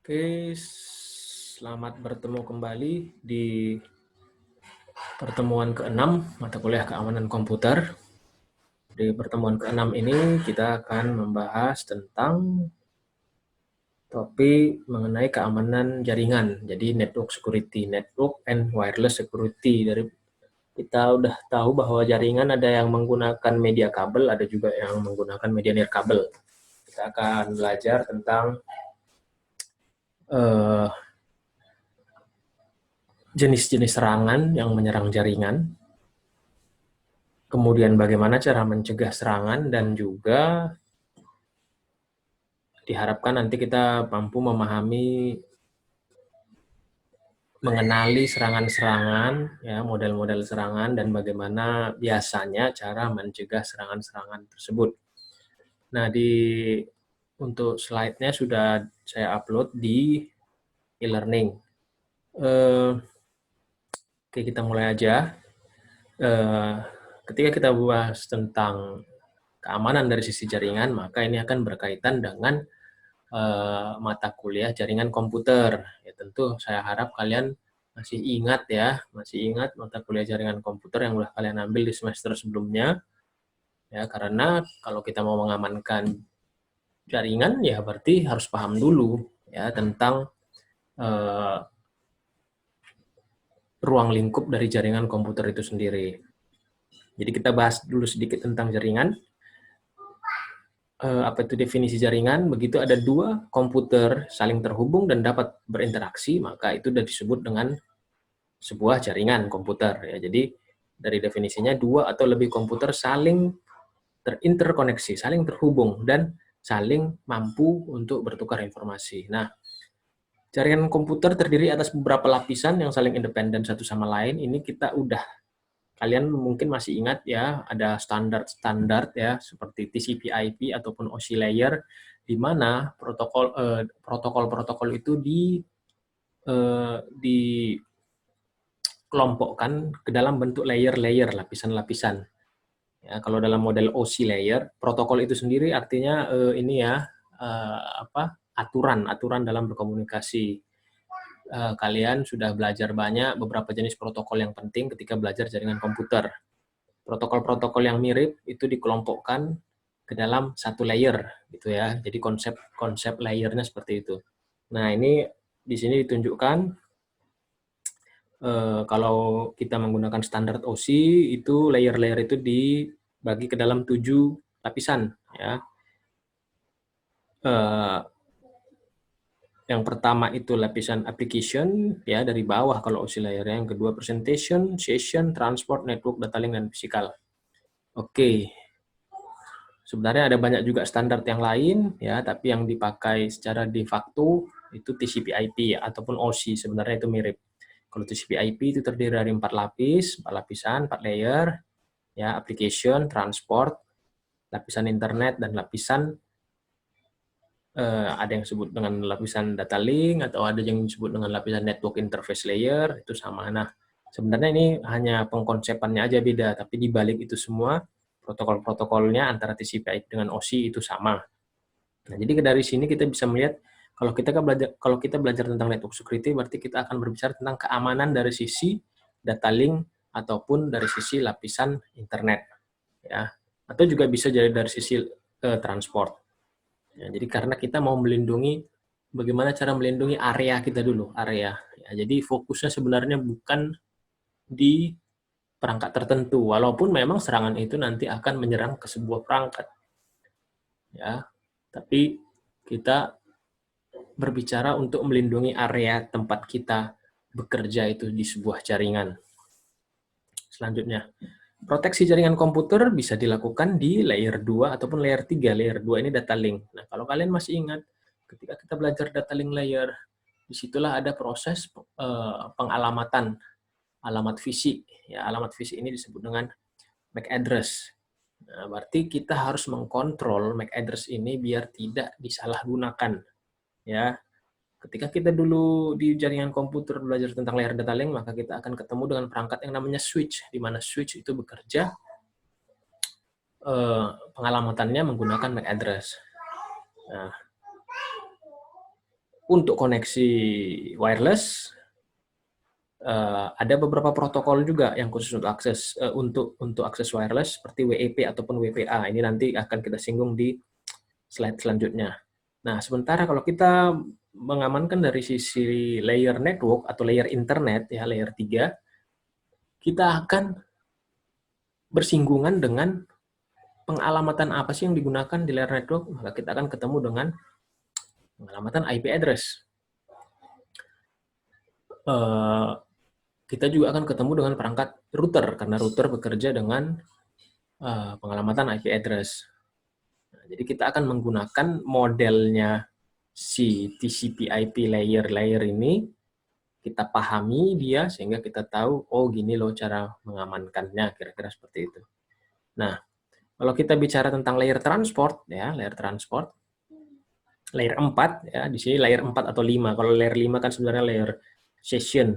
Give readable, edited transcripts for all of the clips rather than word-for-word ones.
Oke, selamat bertemu kembali di pertemuan ke-6 mata kuliah keamanan komputer. Di pertemuan ke-6 ini kita akan membahas tentang topik mengenai keamanan jaringan. Jadi network security, network and wireless security. Dari kita udah tahu bahwa jaringan ada yang menggunakan media kabel, ada juga yang menggunakan media nirkabel. Kita akan belajar tentang jenis-jenis serangan yang menyerang jaringan, kemudian bagaimana cara mencegah serangan, dan juga diharapkan nanti kita mampu memahami, mengenali serangan-serangan, ya, model-model serangan, dan bagaimana biasanya cara mencegah serangan-serangan tersebut. Nah, untuk slide-nya sudah saya upload di e-learning. Oke, kita mulai aja. Ketika kita bahas tentang keamanan dari sisi jaringan, maka ini akan berkaitan dengan mata kuliah jaringan komputer. Ya, tentu saya harap kalian masih ingat mata kuliah jaringan komputer yang sudah kalian ambil di semester sebelumnya. Ya, karena kalau kita mau mengamankan jaringan, ya berarti harus paham dulu ya tentang ruang lingkup dari jaringan komputer itu sendiri. Jadi kita bahas dulu sedikit tentang jaringan. Apa itu definisi jaringan? Begitu ada dua komputer saling terhubung dan dapat berinteraksi, maka itu sudah disebut dengan sebuah jaringan komputer. Ya, jadi dari definisinya dua atau lebih komputer saling terinterkoneksi, saling terhubung, dan saling mampu untuk bertukar informasi. Nah, jaringan komputer terdiri atas beberapa lapisan yang saling independen satu sama lain. Ini kalian mungkin masih ingat ya, ada standar-standar ya seperti TCP/IP ataupun OSI layer, di mana protokol-protokol itu dikelompokkan ke dalam bentuk layer-layer, lapisan-lapisan. Ya, kalau dalam model OSI layer, protokol itu sendiri artinya aturan dalam berkomunikasi. Kalian sudah belajar banyak beberapa jenis protokol yang penting ketika belajar jaringan komputer. Protokol-protokol yang mirip itu dikelompokkan ke dalam satu layer, gitu ya. Jadi konsep layernya seperti itu. Nah, ini di sini ditunjukkan kalau kita menggunakan standar OSI, itu layer-layer itu dibagi ke dalam 7 lapisan, ya. Yang pertama itu lapisan application, ya, dari bawah kalau OSI layernya. Yang kedua presentation, session, transport, network, data link, dan physical. Oke. Sebenarnya ada banyak juga standar yang lain, ya, tapi yang dipakai secara de facto itu TCP/IP ya, ataupun OSI, sebenarnya itu mirip. Kalau TCP/IP itu terdiri dari 4 lapisan, 4 layer, ya, application, transport, lapisan internet, dan lapisan ada yang disebut dengan lapisan data link, atau ada yang disebut dengan lapisan network interface layer, itu sama. Nah, sebenarnya ini hanya pengkonsepannya aja beda, tapi di balik itu semua protokol-protokolnya antara TCP/IP dengan OSI itu sama. Nah, jadi dari sini kita bisa melihat kalau kita belajar tentang network security, berarti kita akan berbicara tentang keamanan dari sisi data link ataupun dari sisi lapisan internet, ya, atau juga bisa jadi dari sisi transport. Ya, jadi karena kita mau melindungi, bagaimana cara melindungi area kita dulu, area. Ya, jadi fokusnya sebenarnya bukan di perangkat tertentu, walaupun memang serangan itu nanti akan menyerang ke sebuah perangkat. Ya, tapi kita berbicara untuk melindungi area tempat kita bekerja itu di sebuah jaringan. Selanjutnya, proteksi jaringan komputer bisa dilakukan di layer 2 ataupun layer 3. Layer 2 ini data link. Nah, kalau kalian masih ingat, ketika kita belajar data link layer, disitulah ada proses pengalamatan alamat fisik. Ya, alamat fisik ini disebut dengan MAC address. Nah, berarti kita harus mengkontrol MAC address ini biar tidak disalahgunakan. Ya, ketika kita dulu di jaringan komputer belajar tentang layer data link, maka kita akan ketemu dengan perangkat yang namanya switch, di mana switch itu bekerja pengalamatannya menggunakan MAC address. Nah, Untuk koneksi wireless, ada beberapa protokol juga yang khusus untuk akses akses wireless seperti WEP ataupun WPA. Ini nanti akan kita singgung di slide selanjutnya. Nah, sementara kalau kita mengamankan dari sisi layer network atau layer internet, ya layer 3, kita akan bersinggungan dengan pengalamatan apa sih yang digunakan di layer network. Maka kita akan ketemu dengan pengalamatan IP address. Kita juga akan ketemu dengan perangkat router, karena router bekerja dengan pengalamatan IP address. Nah, jadi kita akan menggunakan modelnya si TCP/IP layer ini, kita pahami dia sehingga kita tahu, oh gini loh cara mengamankannya, kira-kira seperti itu. Nah, kalau kita bicara tentang layer transport, ya layer 4, ya di sini layer 4 atau 5. Kalau layer 5 kan sebenarnya layer session,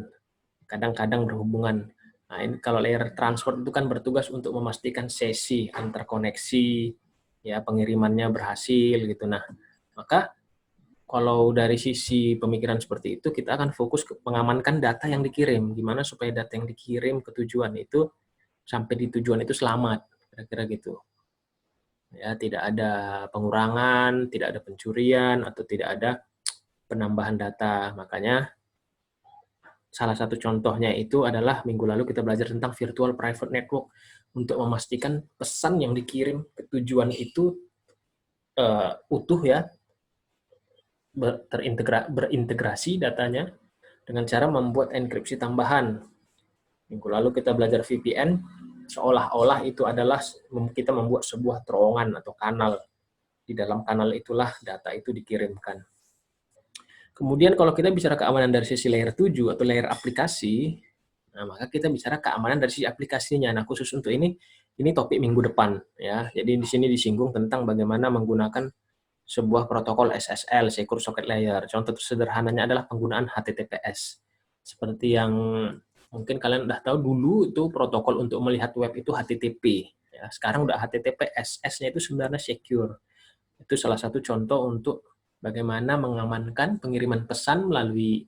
kadang-kadang berhubungan. Nah, ini kalau layer transport itu kan bertugas untuk memastikan sesi antar koneksi, ya pengirimannya berhasil gitu. Nah, maka kalau dari sisi pemikiran seperti itu, kita akan fokus ke mengamankan data yang dikirim. Gimana supaya data yang dikirim ke tujuan itu, sampai di tujuan itu selamat, kira-kira gitu. Ya, tidak ada pengurangan, tidak ada pencurian, atau tidak ada penambahan data. Makanya, salah satu contohnya itu adalah minggu lalu kita belajar tentang virtual private network, untuk memastikan pesan yang dikirim ke tujuan itu utuh ya, berintegrasi datanya dengan cara membuat enkripsi tambahan. Minggu lalu kita belajar VPN, seolah-olah itu adalah kita membuat sebuah terowongan atau kanal. Di dalam kanal itulah data itu dikirimkan. Kemudian kalau kita bicara keamanan dari sisi layer 7 atau layer aplikasi, nah maka kita bicara keamanan dari sisi aplikasinya. Nah, khusus untuk ini topik minggu depan ya. Jadi di sini disinggung tentang bagaimana menggunakan sebuah protokol SSL, Secure Socket Layer. Contoh sederhananya adalah penggunaan HTTPS. Seperti yang mungkin kalian udah tahu, dulu itu protokol untuk melihat web itu HTTP. Ya, sekarang udah HTTPS. S-nya itu sebenarnya secure. Itu salah satu contoh untuk bagaimana mengamankan pengiriman pesan melalui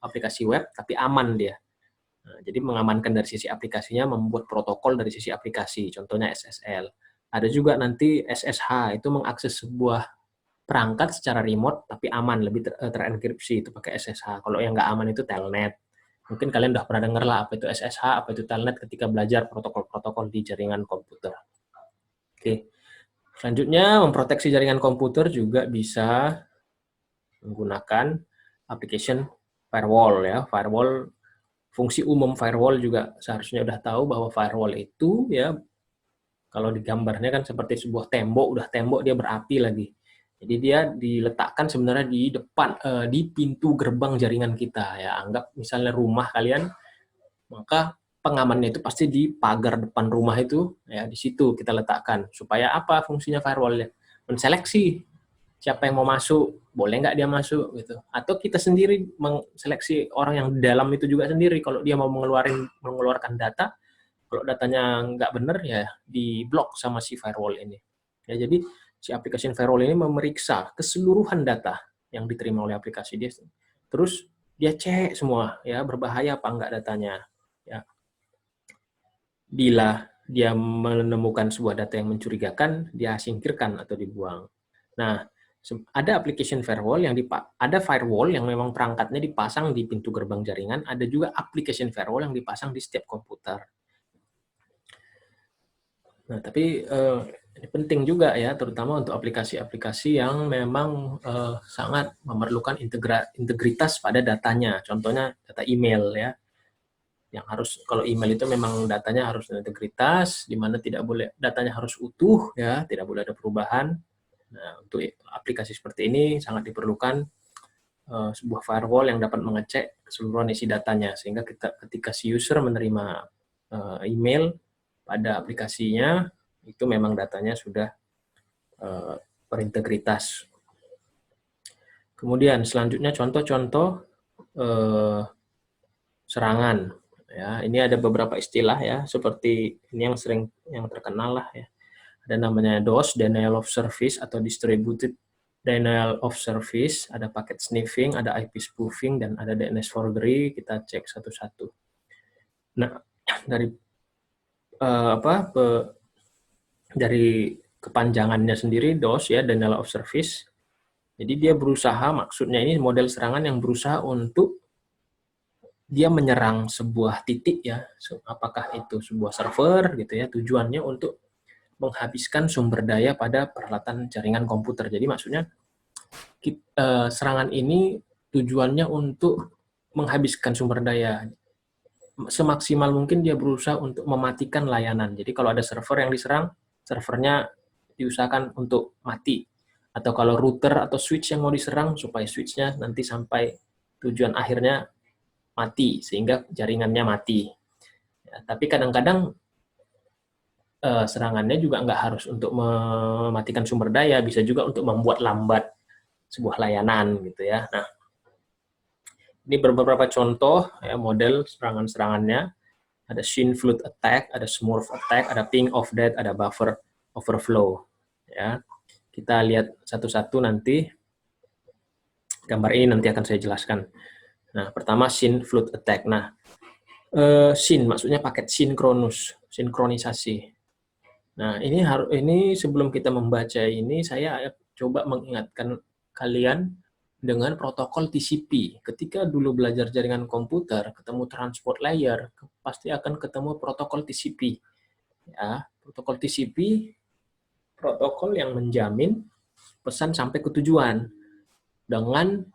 aplikasi web, tapi aman dia. Nah, jadi mengamankan dari sisi aplikasinya, membuat protokol dari sisi aplikasi, contohnya SSL. Ada juga nanti SSH, itu mengakses sebuah perangkat secara remote, tapi aman, lebih terenkripsi, itu pakai SSH. Kalau yang nggak aman itu telnet. Mungkin kalian udah pernah dengar lah apa itu SSH, apa itu telnet ketika belajar protokol-protokol di jaringan komputer. Oke. Selanjutnya, memproteksi jaringan komputer juga bisa menggunakan application firewall ya. Firewall, fungsi umum firewall juga seharusnya udah tahu bahwa firewall itu ya, kalau digambarnya kan seperti sebuah tembok, udah tembok dia berapi lagi. Jadi dia diletakkan sebenarnya di depan, di pintu gerbang jaringan kita ya. Anggap misalnya rumah kalian, maka pengamannya itu pasti di pagar depan rumah itu ya, di situ kita letakkan. Supaya apa fungsinya firewall? Menseleksi siapa yang mau masuk, boleh nggak dia masuk gitu. Atau kita sendiri menseleksi orang yang di dalam itu juga sendiri, kalau dia mau mengeluarkan data, kalau datanya nggak benar ya diblok sama si firewall ini. Ya, jadi si aplikasi firewall ini memeriksa keseluruhan data yang diterima oleh aplikasi dia. Terus dia cek semua ya, berbahaya apa enggak datanya. Ya. Bila dia menemukan sebuah data yang mencurigakan, dia singkirkan atau dibuang. Nah, ada application firewall ada firewall yang memang perangkatnya dipasang di pintu gerbang jaringan, ada juga application firewall yang dipasang di setiap komputer. Nah, tapi ini penting juga ya, terutama untuk aplikasi-aplikasi yang memang sangat memerlukan integritas pada datanya. Contohnya data email ya, yang harus, kalau email itu memang datanya harus integritas, di mana tidak boleh, datanya harus utuh ya, tidak boleh ada perubahan. Nah, untuk aplikasi seperti ini sangat diperlukan sebuah firewall yang dapat mengecek keseluruhan isi datanya, sehingga ketika si user menerima email pada aplikasinya, itu memang datanya sudah berintegritas. Kemudian selanjutnya contoh-contoh serangan. Ya, ini ada beberapa istilah ya, seperti ini yang terkenal lah ya. Ada namanya DOS, Denial of Service atau Distributed denial of service, ada packet sniffing, ada IP spoofing, dan ada DNS forgery. Kita cek satu-satu. Nah, dari dari kepanjangannya sendiri, DOS ya, denial of service. Jadi dia berusaha, maksudnya ini model serangan yang berusaha untuk dia menyerang sebuah titik ya, apakah itu sebuah server gitu ya, tujuannya untuk menghabiskan sumber daya pada peralatan jaringan komputer. Jadi maksudnya serangan ini tujuannya untuk menghabiskan sumber daya. Semaksimal mungkin dia berusaha untuk mematikan layanan. Jadi kalau ada server yang diserang, servernya diusahakan untuk mati. Atau kalau router atau switch yang mau diserang, supaya switchnya nanti sampai tujuan akhirnya mati, sehingga jaringannya mati. Ya, tapi kadang-kadang serangannya juga nggak harus untuk mematikan sumber daya, bisa juga untuk membuat lambat sebuah layanan gitu ya. Nah, ini beberapa contoh ya, model serangan-serangannya. Ada Shin Flood Attack, ada Smurf Attack, ada Ping of Death, ada Buffer Overflow. Ya, kita lihat satu-satu nanti. Gambar ini nanti akan saya jelaskan. Nah, pertama Shin Flood Attack. Nah, Shin maksudnya paket sinkronisasi. Nah, ini sebelum kita membaca ini, saya coba mengingatkan kalian dengan protokol TCP. Ketika dulu belajar jaringan komputer, ketemu transport layer, pasti akan ketemu protokol TCP. Ya, protokol TCP, protokol yang menjamin pesan sampai ke tujuan dengan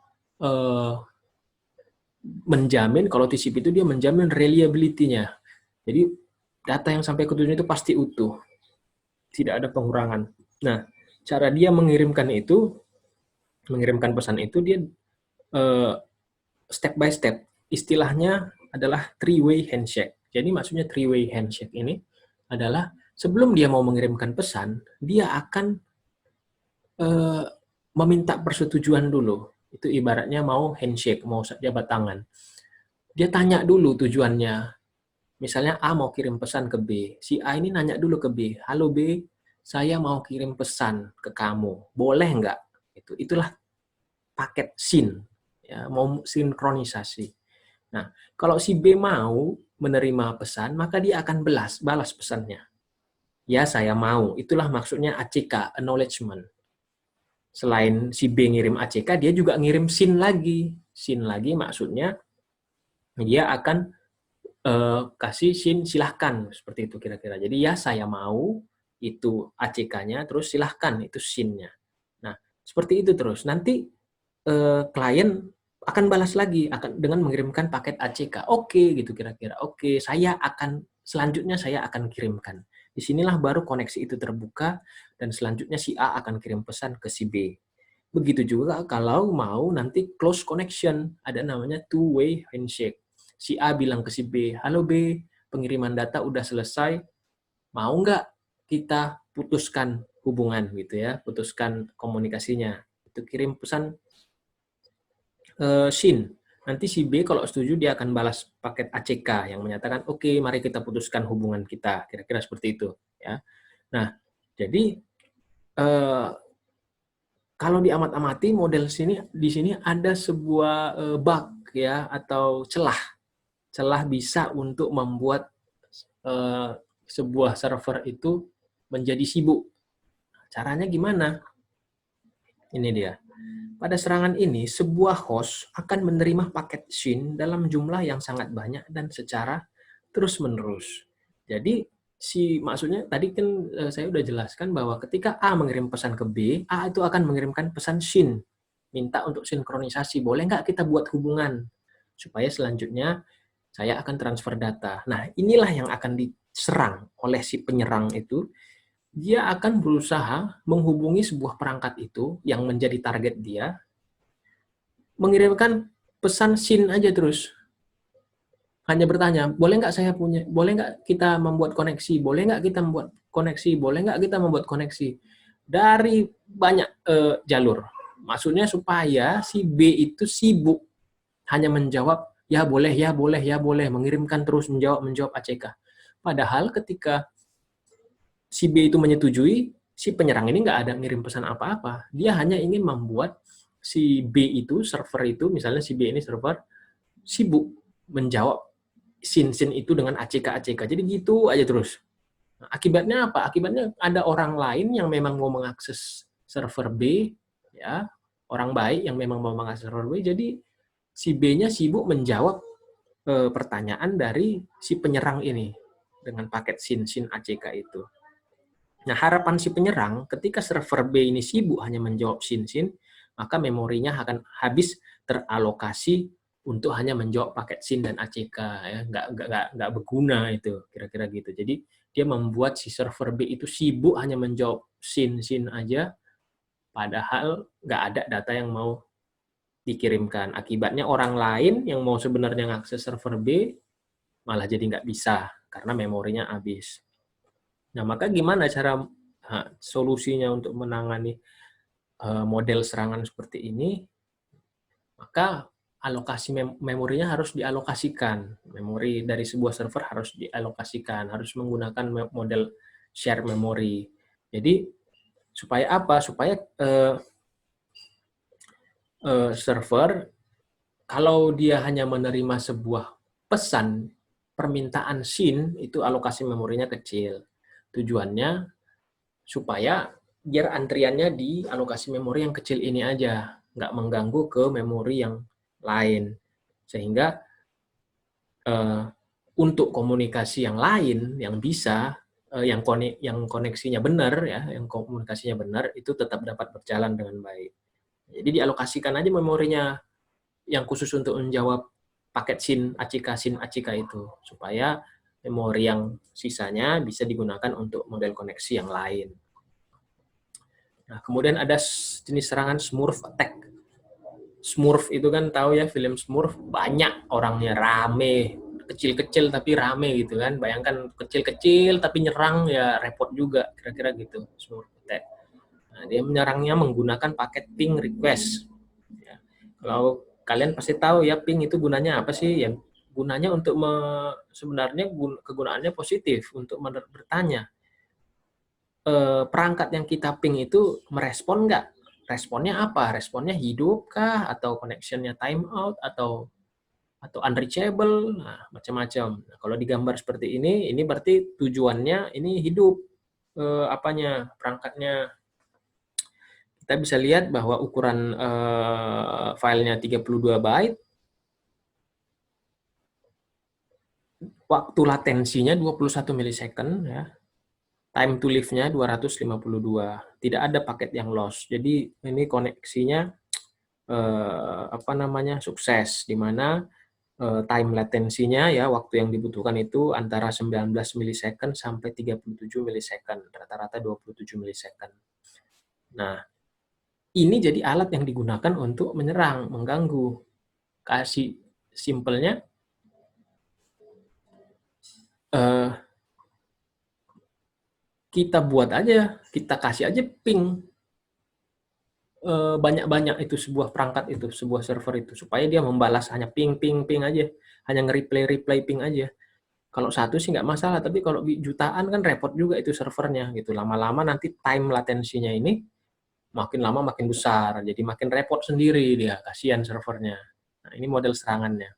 menjamin, kalau TCP itu dia menjamin reliability-nya. Jadi data yang sampai ke tujuan itu pasti utuh, tidak ada pengurangan. Nah, cara dia mengirimkan pesan itu dia step by step. Istilahnya adalah three-way handshake. Jadi maksudnya three-way handshake ini adalah sebelum dia mau mengirimkan pesan, dia akan meminta persetujuan dulu. Itu ibaratnya mau handshake, mau jabat tangan. Dia tanya dulu tujuannya. Misalnya A mau kirim pesan ke B. Si A ini nanya dulu ke B. Halo B, saya mau kirim pesan ke kamu. Boleh nggak? Itulah paket SYN. Ya, mau sinkronisasi. Nah, kalau si B mau menerima pesan, maka dia akan balas pesannya. Ya, saya mau. Itulah maksudnya ACK, acknowledgement. Selain si B ngirim ACK, dia juga ngirim SYN lagi. SYN lagi maksudnya dia akan kasih SYN silahkan, seperti itu kira-kira. Jadi ya saya mau, itu ACK-nya, terus silahkan, itu SYN-nya. Nah, seperti itu terus. Nanti klien akan balas lagi dengan mengirimkan paket ACK. Oke, gitu kira-kira. Oke, selanjutnya saya akan kirimkan. Disinilah baru koneksi itu terbuka, dan selanjutnya si A akan kirim pesan ke si B. Begitu juga kalau mau nanti close connection, ada namanya two-way handshake. Si A bilang ke si B, halo B, pengiriman data udah selesai, mau nggak kita putuskan hubungan gitu ya, putuskan komunikasinya. Itu kirim pesan SYN. Nanti si B kalau setuju dia akan balas paket ACK yang menyatakan oke, mari kita putuskan hubungan kita, kira-kira seperti itu ya. Nah, jadi kalau diamat-amati model di sini ada sebuah bug ya, atau celah bisa untuk membuat sebuah server itu menjadi sibuk. Caranya gimana? Ini dia. Pada serangan ini, sebuah host akan menerima paket SYN dalam jumlah yang sangat banyak dan secara terus-menerus. Jadi, maksudnya tadi kan saya udah jelaskan bahwa ketika A mengirim pesan ke B, A itu akan mengirimkan pesan SYN, minta untuk sinkronisasi. Boleh nggak kita buat hubungan? Supaya selanjutnya saya akan transfer data. Nah, inilah yang akan diserang oleh si penyerang itu. Dia akan berusaha menghubungi sebuah perangkat itu yang menjadi target dia, mengirimkan pesan SYN aja terus. Hanya bertanya, boleh nggak kita membuat koneksi, boleh nggak kita membuat koneksi, boleh nggak kita membuat koneksi. Dari banyak jalur. Maksudnya supaya si B itu sibuk hanya menjawab, ya boleh, ya boleh, ya boleh, mengirimkan terus, menjawab ACK. Padahal ketika si B itu menyetujui, si penyerang ini nggak ada ngirim pesan apa-apa. Dia hanya ingin membuat si B itu, server itu, misalnya si B ini server, sibuk menjawab SYN itu dengan ACK. Jadi gitu aja terus. Nah, akibatnya apa? Akibatnya ada orang lain yang memang mau mengakses server B, ya, orang baik yang memang mau mengakses server B, jadi si B-nya sibuk menjawab pertanyaan dari si penyerang ini dengan paket SYN ACK itu. Nah, harapan si penyerang ketika server B ini sibuk hanya menjawab SYN, maka memorinya akan habis teralokasi untuk hanya menjawab paket SYN dan ACK, ya, nggak berguna itu, kira-kira gitu. Jadi dia membuat si server B itu sibuk hanya menjawab SYN aja, padahal nggak ada data yang mau dikirimkan. Akibatnya orang lain yang mau sebenarnya ngakses server B malah jadi nggak bisa karena memorinya habis. Nah, maka gimana cara solusinya untuk menangani model serangan seperti ini? Maka alokasi memorinya harus dialokasikan. Memori dari sebuah server harus dialokasikan, harus menggunakan model share memory. Jadi supaya apa? Supaya server kalau dia hanya menerima sebuah pesan permintaan SYN, itu alokasi memorinya kecil. Tujuannya supaya biar antriannya di alokasi memori yang kecil ini aja, nggak mengganggu ke memori yang lain. Sehingga untuk komunikasi yang lain yang bisa, yang koneksinya benar, ya, yang komunikasinya benar, itu tetap dapat berjalan dengan baik. Jadi dialokasikan aja memorinya yang khusus untuk menjawab paket SYN ACK itu, supaya memori yang sisanya bisa digunakan untuk model koneksi yang lain. Nah, kemudian ada jenis serangan Smurf attack. Smurf itu kan tahu ya, film Smurf, banyak orangnya, rame, kecil-kecil tapi rame gitu kan. Bayangkan kecil-kecil tapi nyerang, ya repot juga, kira-kira gitu Smurf attack. Nah, dia menyerangnya menggunakan paket ping request. Ya. Kalau kalian pasti tahu ya, ping itu gunanya apa sih? Ya, gunanya untuk sebenarnya kegunaannya positif, untuk bertanya, perangkat yang kita ping itu merespon nggak? Responnya apa? Responnya hidup kah? Atau connection-nya time out? Atau unreachable? Nah, macam-macam. Nah, kalau digambar seperti ini berarti tujuannya ini hidup, perangkatnya. Kita bisa lihat bahwa ukuran filenya 32 byte, waktu latensinya 21 milisecond, ya. Time to live-nya 252. Tidak ada paket yang lost. Jadi ini koneksinya sukses, di mana time latensinya, ya, waktu yang dibutuhkan itu antara 19 milisecond sampai 37 milisecond, rata-rata 27 milisecond. Nah, ini jadi alat yang digunakan untuk menyerang, mengganggu. Kasih simpelnya, kita buat aja, kita kasih aja ping banyak-banyak itu sebuah perangkat itu, sebuah server itu, supaya dia membalas hanya ping aja, hanya nge-replay ping aja. Kalau satu sih nggak masalah, tapi kalau jutaan kan repot juga itu servernya gitu. Lama-lama nanti time latensinya ini makin lama makin besar, jadi makin repot sendiri dia, kasihan servernya. Nah, ini model serangannya.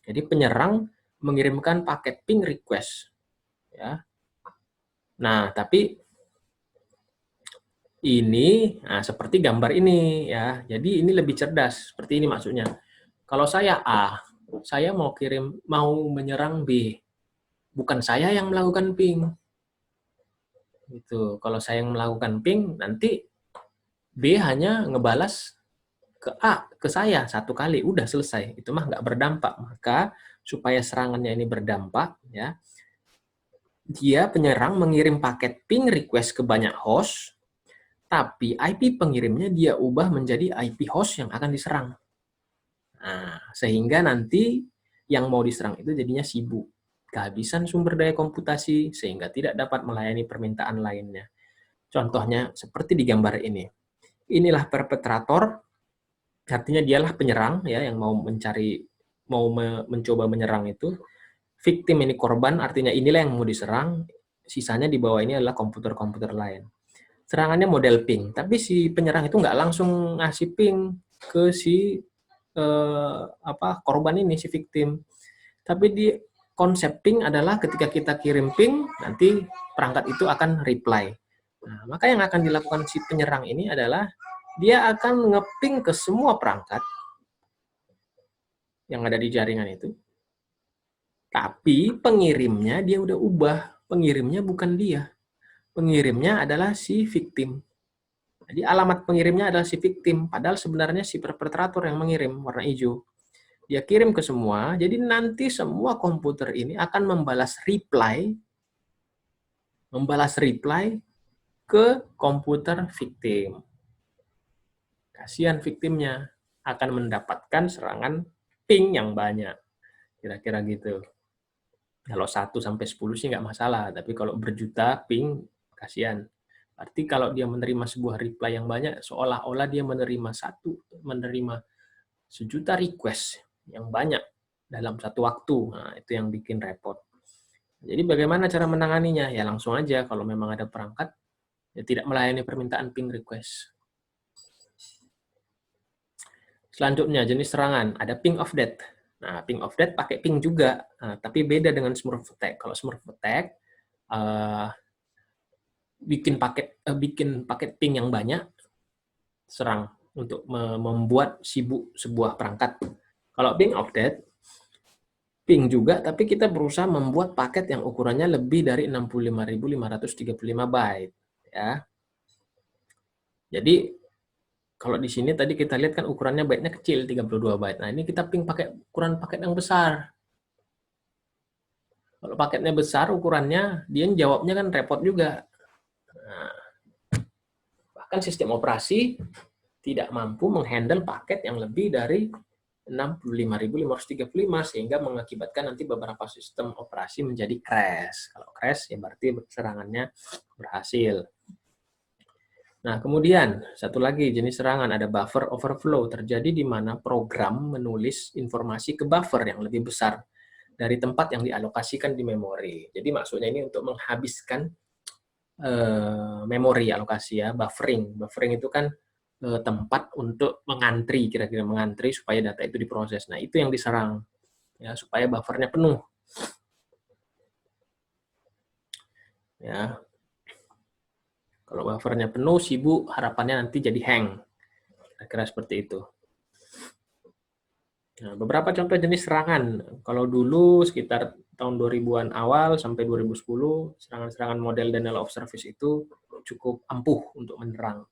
Jadi penyerang mengirimkan paket ping request, ya. Nah, tapi ini, nah, seperti gambar ini, ya. Jadi ini lebih cerdas. Seperti ini maksudnya. Kalau saya A, saya mau menyerang B. Bukan saya yang melakukan ping. Gitu. Kalau saya yang melakukan ping, nanti B hanya ngebalas ke A, ke saya satu kali, udah selesai. Itu mah nggak berdampak. Maka supaya serangannya ini berdampak, ya, dia penyerang mengirim paket ping request ke banyak host, tapi IP pengirimnya dia ubah menjadi IP host yang akan diserang. Nah, sehingga nanti yang mau diserang itu jadinya sibuk, kehabisan sumber daya komputasi, sehingga tidak dapat melayani permintaan lainnya. Contohnya seperti di gambar ini. Inilah perpetrator, artinya dialah penyerang, ya, yang mau mencoba menyerang itu. Victim ini korban, artinya inilah yang mau diserang, sisanya di bawah ini adalah komputer-komputer lain. serangannya model ping, tapi si penyerang itu nggak langsung ngasih ping ke si korban ini, si victim. Tapi di konsep ping adalah ketika kita kirim ping, nanti perangkat itu akan reply. Nah, maka yang akan dilakukan si penyerang ini adalah dia akan ngeping ke semua perangkat yang ada di jaringan itu. Tapi pengirimnya dia udah ubah. Pengirimnya bukan dia. Pengirimnya adalah si victim. Jadi alamat pengirimnya adalah si victim, padahal sebenarnya si perpetrator yang mengirim warna hijau. Dia kirim ke semua, jadi nanti semua komputer ini akan membalas reply ke komputer victim. Kasihan victimnya akan mendapatkan serangan ping yang banyak. Kira-kira gitu. Kalau 1 sampai 10 sih nggak masalah, tapi kalau berjuta ping, kasihan. Berarti kalau dia menerima sebuah reply yang banyak, seolah-olah dia menerima sejuta request yang banyak dalam satu waktu. Nah, itu yang bikin repot. Jadi bagaimana cara menanganinya? Ya langsung aja, kalau memang ada perangkat, ya tidak melayani permintaan ping request. Selanjutnya, jenis serangan. Ada ping of death. Nah, ping of death pakai ping juga, tapi beda dengan smurf attack. Kalau smurf attack, bikin paket ping yang banyak, serang untuk membuat sibuk sebuah perangkat. Kalau ping of death, ping juga, tapi kita berusaha membuat paket yang ukurannya lebih dari 65.535 byte. Ya. Jadi, kalau di sini tadi kita lihat kan ukurannya byte-nya kecil, 32 byte. Nah, ini kita ping pakai ukuran paket yang besar. Kalau paketnya besar ukurannya, dia jawabnya kan repot juga. Nah, bahkan sistem operasi tidak mampu menghandle paket yang lebih dari 65.535 sehingga mengakibatkan nanti beberapa sistem operasi menjadi crash. Kalau crash ya berarti serangannya berhasil. Nah, kemudian satu lagi jenis serangan ada buffer overflow, terjadi di mana program menulis informasi ke buffer yang lebih besar dari tempat yang dialokasikan di memori. Jadi maksudnya ini untuk menghabiskan memori alokasi ya, buffering. Buffering itu kan tempat untuk mengantri, kira-kira mengantri supaya data itu diproses. Nah, itu yang diserang ya, supaya buffernya penuh. Ya. Kalau buffernya penuh, sibuk, harapannya nanti jadi hang. Kira-kira seperti itu. Nah, beberapa contoh jenis serangan. Kalau dulu sekitar tahun 2000-an awal sampai 2010, serangan-serangan model denial of service itu cukup ampuh untuk menyerang.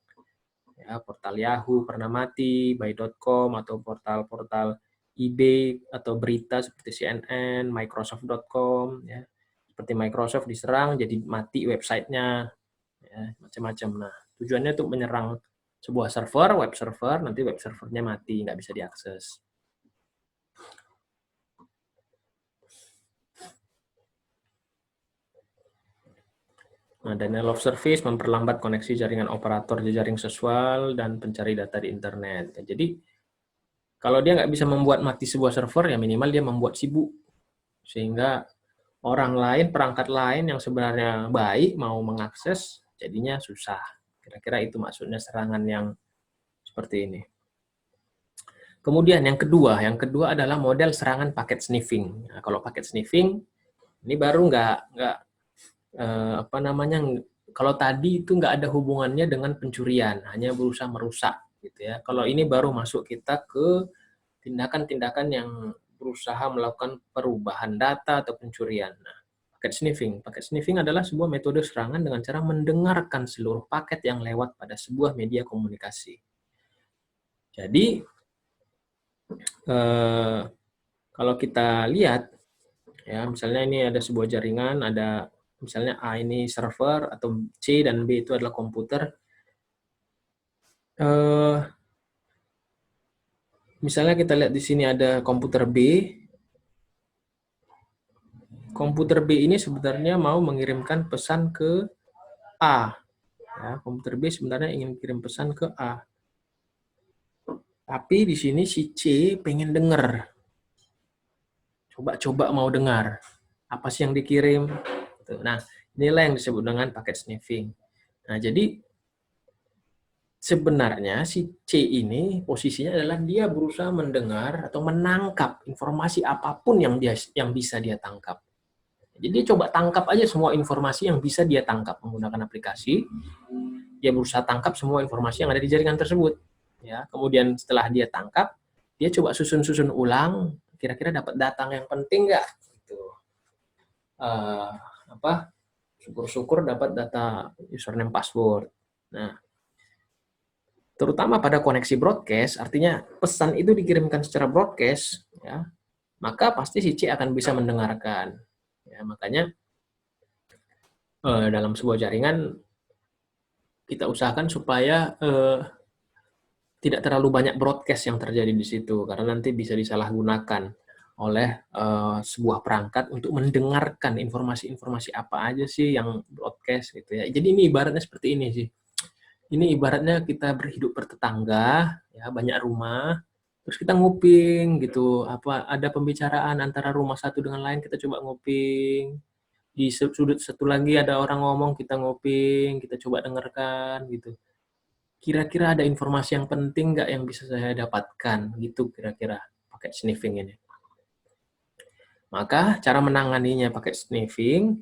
Ya, portal Yahoo pernah mati, buy.com atau portal-portal eBay atau berita seperti CNN, Microsoft.com, ya. Seperti Microsoft diserang jadi mati websitenya, ya, macam-macam. Nah, tujuannya untuk menyerang sebuah server, web server, nanti web servernya mati, nggak bisa diakses. Nah, denial of service memperlambat koneksi jaringan operator jejaring seksual dan pencari data di internet. Ya, jadi, kalau dia nggak bisa membuat mati sebuah server, ya minimal dia membuat sibuk. Sehingga orang lain, perangkat lain yang sebenarnya baik mau mengakses, jadinya susah. Kira-kira itu maksudnya serangan yang seperti ini. Kemudian yang kedua adalah model serangan paket sniffing. Nah, kalau paket sniffing, ini baru kalau tadi itu nggak ada hubungannya dengan pencurian, hanya berusaha merusak, gitu ya. Kalau ini baru masuk kita ke tindakan-tindakan yang berusaha melakukan perubahan data atau pencurian. Nah, paket sniffing adalah sebuah metode serangan dengan cara mendengarkan seluruh paket yang lewat pada sebuah media komunikasi. Jadi, kalau kita lihat, ya misalnya ini ada sebuah jaringan, ada misalnya A ini server, atau C dan B itu adalah komputer. Misalnya kita lihat di sini ada komputer B. Komputer B ini sebenarnya mau mengirimkan pesan ke A. Ya, komputer B sebenarnya ingin kirim pesan ke A. Tapi di sini si C pengen dengar. Coba-coba mau dengar. Apa sih yang dikirim? Nah, inilah yang disebut dengan paket sniffing. Nah, jadi sebenarnya si C ini posisinya adalah dia berusaha mendengar atau menangkap informasi apapun yang bisa dia tangkap. Jadi dia coba tangkap aja semua informasi yang bisa dia tangkap menggunakan aplikasi. Dia berusaha tangkap semua informasi yang ada di jaringan tersebut. Ya, kemudian setelah dia tangkap, dia coba susun-susun ulang, kira-kira dapat data yang penting nggak? Gitu. Syukur-syukur dapat data username password. Nah, terutama pada koneksi broadcast, artinya pesan itu dikirimkan secara broadcast, ya, maka pasti si C akan bisa mendengarkan. Ya, makanya dalam sebuah jaringan kita usahakan supaya tidak terlalu banyak broadcast yang terjadi di situ, karena nanti bisa disalahgunakan oleh sebuah perangkat untuk mendengarkan informasi-informasi apa aja sih yang broadcast gitu ya. Jadi ini ibaratnya seperti ini sih. Ini ibaratnya kita berhidup bertetangga, ya, banyak rumah, terus kita nguping gitu, ada pembicaraan antara rumah satu dengan lain, kita coba nguping. Di sudut satu lagi ada orang ngomong, kita nguping, kita coba dengarkan gitu. Kira-kira ada informasi yang penting nggak yang bisa saya dapatkan gitu kira-kira pakai sniffing ini. Maka cara menanganinya pakai sniffing,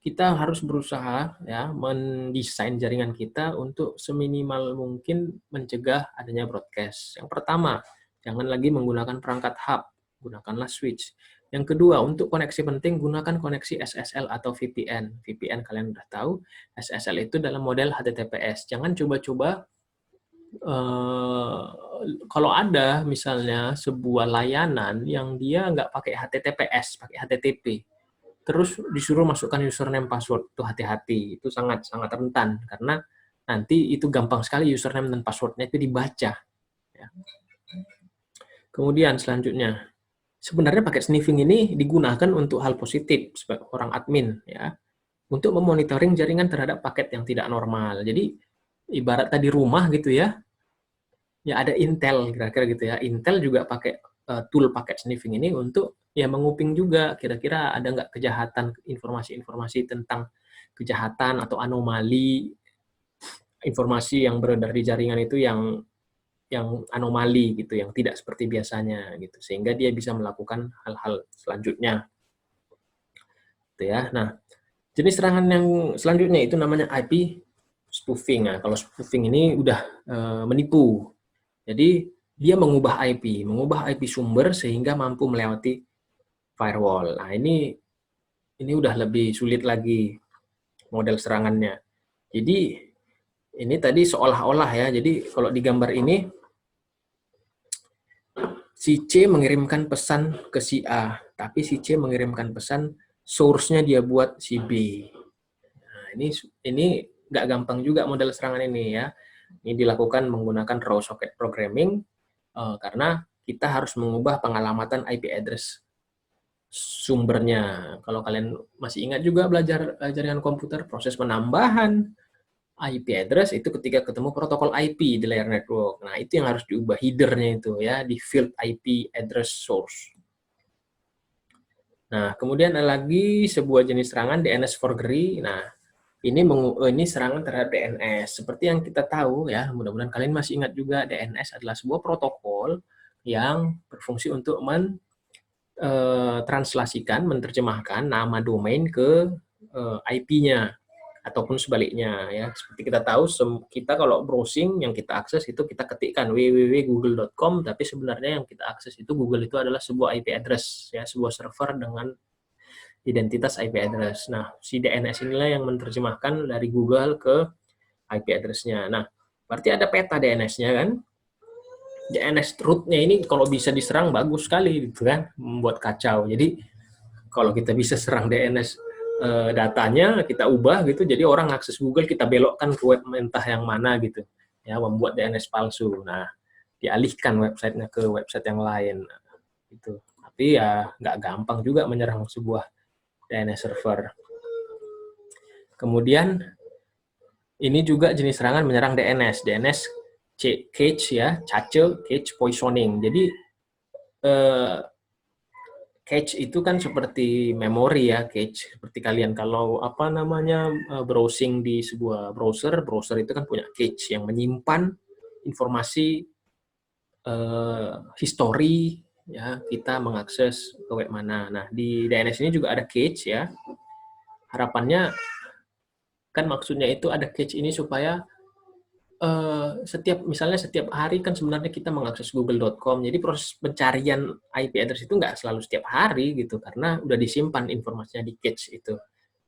kita harus berusaha ya mendesain jaringan kita untuk seminimal mungkin mencegah adanya broadcast. Yang pertama, jangan lagi menggunakan perangkat hub, gunakanlah switch. Yang kedua, untuk koneksi penting gunakan koneksi SSL atau VPN. VPN kalian udah tahu, SSL itu dalam model HTTPS. Jangan coba-coba kalau ada misalnya sebuah layanan yang dia nggak pakai HTTPS, pakai HTTP, terus disuruh masukkan username password, itu hati-hati, itu sangat rentan karena nanti itu gampang sekali username dan passwordnya itu dibaca. Ya. Kemudian selanjutnya, sebenarnya paket sniffing ini digunakan untuk hal positif sebagai orang admin, ya, untuk memonitoring jaringan terhadap paket yang tidak normal. Jadi ibarat tadi rumah gitu ya, ya ada Intel kira-kira gitu ya. Intel juga pakai tool paket sniffing ini untuk ya menguping juga kira-kira ada nggak kejahatan, informasi-informasi tentang kejahatan atau anomali, informasi yang beredar di jaringan itu yang anomali gitu, yang tidak seperti biasanya gitu, sehingga dia bisa melakukan hal-hal selanjutnya. Gitu ya. Nah, jenis serangan yang selanjutnya itu namanya IP spoofing. Nah, kalau spoofing ini udah menipu. Jadi dia mengubah IP sumber sehingga mampu melewati firewall. Nah, ini udah lebih sulit lagi model serangannya. Jadi ini tadi seolah-olah ya. Jadi kalau di gambar ini si C mengirimkan pesan ke si A, tapi si C mengirimkan pesan source-nya dia buat si B. Nah, ini nggak gampang juga model serangan ini ya. Ini dilakukan menggunakan raw socket programming karena kita harus mengubah pengalamatan IP address sumbernya. Kalau kalian masih ingat juga belajar jaringan komputer, proses penambahan IP address itu ketika ketemu protokol IP di layer network. Nah, itu yang harus diubah header-nya itu ya, di field IP address source. Nah, kemudian ada lagi sebuah jenis serangan DNS forgery. Nah, ini serangan terhadap DNS. Seperti yang kita tahu ya, mudah-mudahan kalian masih ingat juga, DNS adalah sebuah protokol yang berfungsi untuk translasikan, menerjemahkan nama domain ke IP-nya ataupun sebaliknya ya. Seperti kita tahu, kita kalau browsing yang kita akses itu kita ketikkan www.google.com, tapi sebenarnya yang kita akses itu Google itu adalah sebuah IP address ya, sebuah server dengan identitas IP address. Nah, si DNS inilah yang menerjemahkan dari Google ke IP address-nya. Nah, berarti ada peta DNS-nya kan? DNS root-nya ini kalau bisa diserang bagus sekali gitu kan, membuat kacau. Jadi kalau kita bisa serang DNS datanya, kita ubah gitu, jadi orang akses Google kita belokkan ke web entah yang mana gitu, ya, membuat DNS palsu. Nah, dialihkan websitenya ke website yang lain gitu. Tapi ya nggak gampang juga menyerang sebuah DNS server. Kemudian ini juga jenis serangan menyerang DNS cache ya, cache poisoning. Jadi cache itu kan seperti memori ya, cache. Seperti kalian kalau apa namanya browsing di sebuah browser, browser itu kan punya cache yang menyimpan informasi history ya kita mengakses ke web mana. Nah, di DNS ini juga ada cache ya. Harapannya kan maksudnya itu ada cache ini supaya misalnya setiap hari kan sebenarnya kita mengakses google.com, jadi proses pencarian IP address itu nggak selalu setiap hari gitu, karena udah disimpan informasinya di cache itu.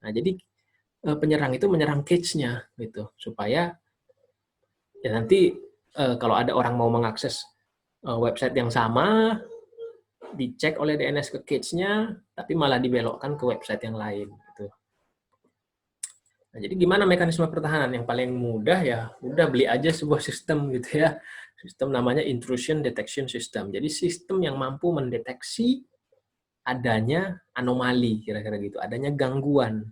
Nah, jadi penyerang itu menyerang cache-nya gitu, supaya ya nanti kalau ada orang mau mengakses website yang sama, dicek oleh DNS ke cache-nya, tapi malah dibelokkan ke website yang lain gitu. Nah, jadi gimana mekanisme pertahanan? Yang paling mudah ya, udah beli aja sebuah sistem gitu ya. Sistem namanya Intrusion Detection System. Jadi sistem yang mampu mendeteksi adanya anomali, kira-kira gitu. Adanya gangguan,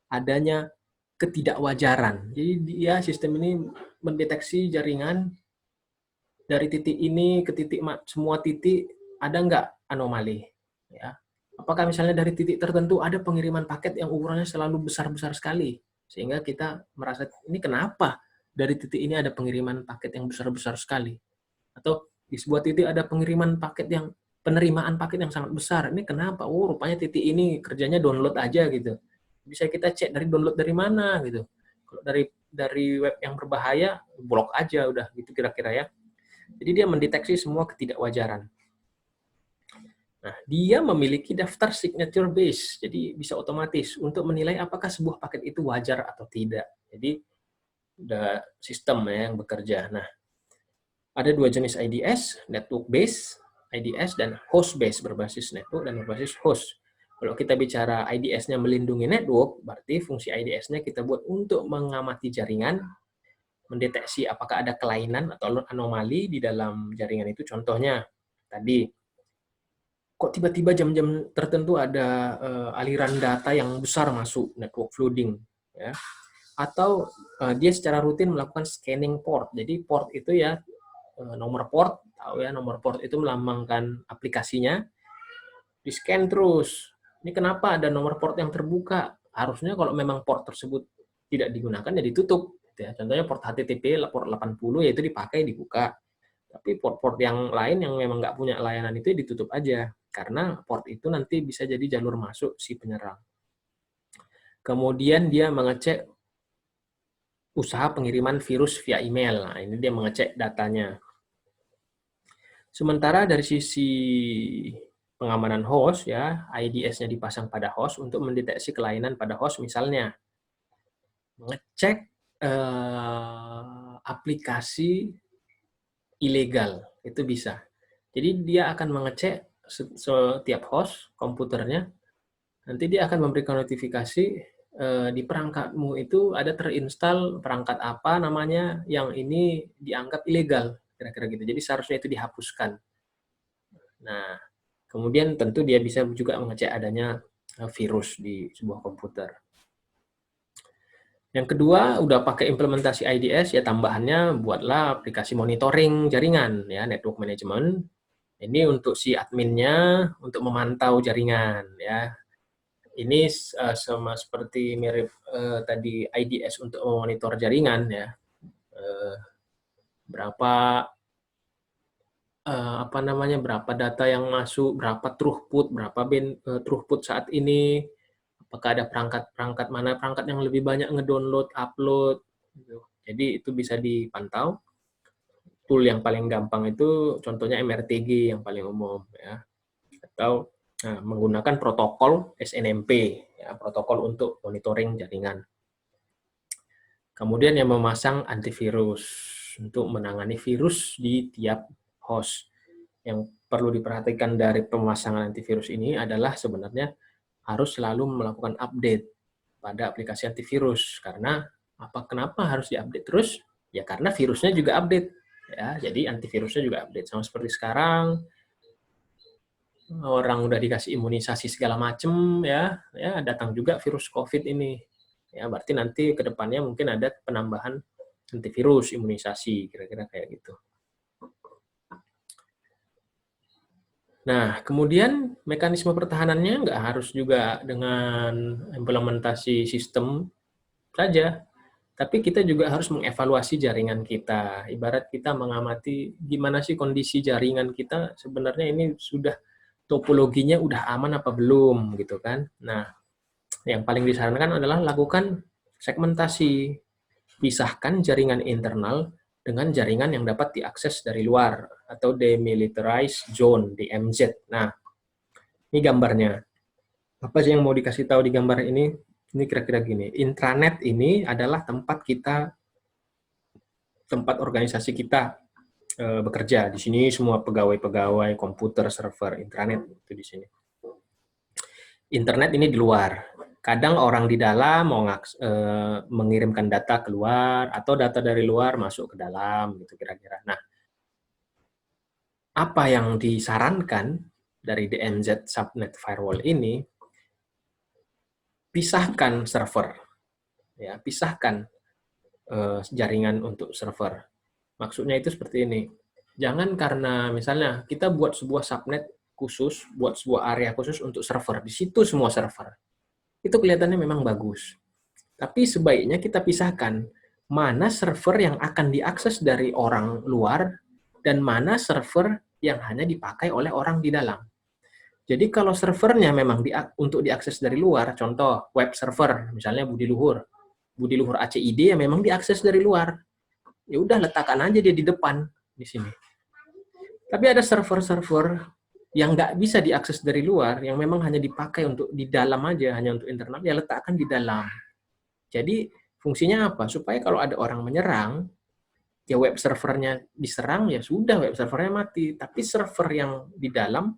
adanya ketidakwajaran. Jadi dia sistem ini mendeteksi jaringan dari titik ini ke titik semua titik, ada nggak anomali? Ya. Apakah misalnya dari titik tertentu ada pengiriman paket yang ukurannya selalu besar-besar sekali? Sehingga kita merasa, ini kenapa dari titik ini ada pengiriman paket yang besar-besar sekali? Atau di sebuah titik ada pengiriman paket yang, penerimaan paket yang sangat besar. Ini kenapa? Oh, rupanya titik ini kerjanya download aja gitu. Bisa kita cek dari download dari mana gitu. Kalau dari web yang berbahaya, blok aja udah gitu kira-kira ya. Jadi dia mendeteksi semua ketidakwajaran. Nah, dia memiliki daftar signature base, jadi bisa otomatis untuk menilai apakah sebuah paket itu wajar atau tidak. Jadi, ada sistem ya yang bekerja. Nah, ada dua jenis IDS, network base, IDS, dan host base, berbasis network dan berbasis host. Kalau kita bicara IDS-nya melindungi network, berarti fungsi IDS-nya kita buat untuk mengamati jaringan, mendeteksi apakah ada kelainan atau anomali di dalam jaringan itu. Contohnya, tadi, kok tiba-tiba jam-jam tertentu ada aliran data yang besar masuk, network flooding, ya. Atau dia secara rutin melakukan scanning port. Jadi port itu ya nomor port, tahu ya nomor port itu melambangkan aplikasinya, di-scan terus. Ini kenapa ada nomor port yang terbuka? Harusnya kalau memang port tersebut tidak digunakan ya ditutup. Ya. Contohnya port HTTP port 80 yaitu dipakai dibuka. Tapi port-port yang lain yang memang nggak punya layanan itu ditutup aja. Karena port itu nanti bisa jadi jalur masuk si penyerang. Kemudian dia mengecek usaha pengiriman virus via email. Nah, ini dia mengecek datanya. Sementara dari sisi pengamanan host, ya IDS-nya dipasang pada host untuk mendeteksi kelainan pada host, misalnya mengecek aplikasi ilegal, itu bisa. Jadi dia akan mengecek setiap host komputernya, nanti dia akan memberikan notifikasi di perangkatmu itu ada terinstall perangkat apa namanya yang ini dianggap ilegal, kira-kira gitu. Jadi seharusnya itu dihapuskan. Nah, kemudian tentu dia bisa juga mengecek adanya virus di sebuah komputer. Yang kedua, udah pakai implementasi IDS, ya tambahannya buatlah aplikasi monitoring jaringan, ya network management. Ini untuk si adminnya, untuk memantau jaringan, ya. Ini sama seperti mirip tadi IDS untuk memonitor jaringan, ya. Berapa apa namanya, berapa data yang masuk, berapa throughput, berapa throughput saat ini, apakah ada perangkat mana perangkat yang lebih banyak ngedownload, upload, gitu. Jadi itu bisa dipantau. Tool yang paling gampang itu contohnya MRTG yang paling umum, ya. Atau menggunakan protokol SNMP, ya, protokol untuk monitoring jaringan. Kemudian yang memasang antivirus untuk menangani virus di tiap host. Yang perlu diperhatikan dari pemasangan antivirus ini adalah sebenarnya harus selalu melakukan update pada aplikasi antivirus. Karena kenapa harus diupdate terus? Ya karena virusnya juga update. Ya, jadi antivirusnya juga update. Sama seperti sekarang, orang udah dikasih imunisasi segala macam, ya datang juga virus COVID ini. Ya, berarti nanti ke depannya mungkin ada penambahan antivirus, imunisasi, kira-kira kayak gitu. Nah, kemudian mekanisme pertahanannya nggak harus juga dengan implementasi sistem saja, tapi kita juga harus mengevaluasi jaringan kita. Ibarat kita mengamati gimana sih kondisi jaringan kita, sebenarnya ini sudah topologinya udah aman apa belum, gitu kan. Nah, yang paling disarankan adalah lakukan segmentasi. Pisahkan jaringan internal dengan jaringan yang dapat diakses dari luar, atau demilitarized zone, DMZ. Nah, ini gambarnya. Apa sih yang mau dikasih tahu di gambar ini? Ini kira-kira gini, intranet ini adalah tempat organisasi kita bekerja. Di sini semua pegawai-pegawai komputer, server, intranet itu di sini. Internet ini di luar. Kadang orang di dalam mau mengirimkan data keluar atau data dari luar masuk ke dalam gitu kira-kira. Nah, apa yang disarankan dari DNZ Subnet Firewall ini, pisahkan server, ya, pisahkan jaringan untuk server. Maksudnya itu seperti ini. Jangan karena misalnya kita buat sebuah subnet khusus, buat sebuah area khusus untuk server, di situ semua server. Itu kelihatannya memang bagus. Tapi sebaiknya kita pisahkan mana server yang akan diakses dari orang luar dan mana server yang hanya dipakai oleh orang di dalam. Jadi kalau servernya memang untuk diakses dari luar, contoh web server, misalnya Budi Luhur ACID yang memang diakses dari luar, ya udah letakkan aja dia di depan di sini. Tapi ada server-server yang nggak bisa diakses dari luar, yang memang hanya dipakai untuk di dalam aja, hanya untuk internal, ya letakkan di dalam. Jadi fungsinya apa? Supaya kalau ada orang menyerang, ya web servernya diserang, ya sudah web servernya mati. Tapi server yang di dalam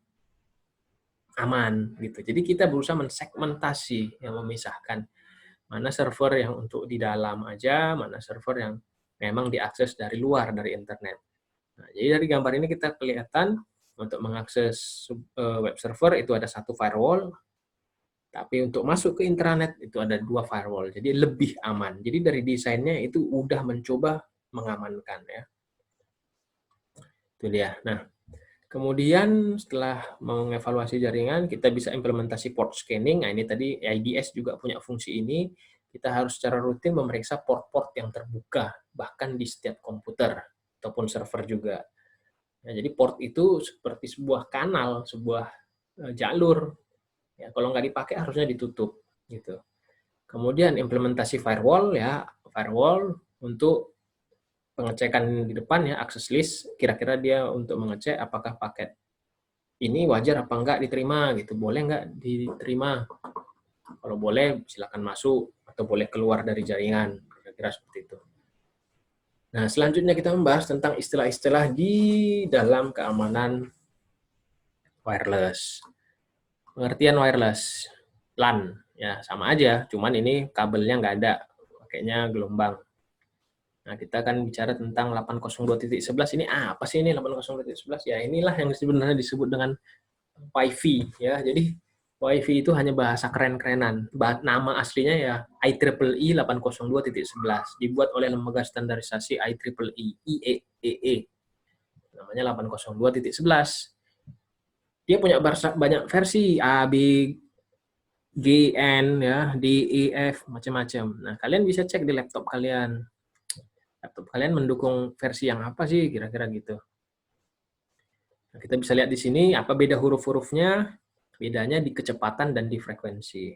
aman gitu. Jadi kita berusaha mensegmentasi, yang memisahkan mana server yang untuk di dalam aja, mana server yang memang diakses dari luar, dari internet. Nah, jadi dari gambar ini kita kelihatan untuk mengakses web server itu ada satu firewall, tapi untuk masuk ke intranet itu ada 2 firewall. Jadi lebih aman. Jadi dari desainnya itu udah mencoba mengamankan ya. Itu dia. Nah, kemudian setelah mengevaluasi jaringan, kita bisa implementasi port scanning. Nah, ini tadi IDS juga punya fungsi ini. Kita harus secara rutin memeriksa port-port yang terbuka, bahkan di setiap komputer ataupun server juga. Nah, jadi port itu seperti sebuah kanal, sebuah jalur. Ya, kalau nggak dipakai harusnya ditutup. Gitu. Kemudian implementasi firewall, ya firewall untuk pengecekan di depan ya, access list, kira-kira dia untuk mengecek apakah paket ini wajar apa enggak diterima gitu, boleh enggak diterima, kalau boleh silakan masuk atau boleh keluar dari jaringan, kira-kira seperti itu. Nah, selanjutnya kita membahas tentang istilah-istilah di dalam keamanan wireless. Pengertian wireless, LAN, ya sama aja, cuman ini kabelnya nggak ada, pakainya gelombang. Nah, kita akan bicara tentang 802.11. Ini apa sih ini 802.11? Ya, inilah yang sebenarnya disebut dengan Wi-Fi ya. Jadi Wi-Fi itu hanya bahasa keren-kerenan. Nama aslinya ya IEEE 802.11. Dibuat oleh lembaga standarisasi IEEE, IEEE. Namanya 802.11. Dia punya banyak versi, A, B, G, N, ya, D, E, F, macam-macam. Nah, kalian bisa cek di laptop kalian. Laptop kalian mendukung versi yang apa sih, kira-kira gitu. Nah, kita bisa lihat di sini apa beda huruf-hurufnya, bedanya di kecepatan dan di frekuensi.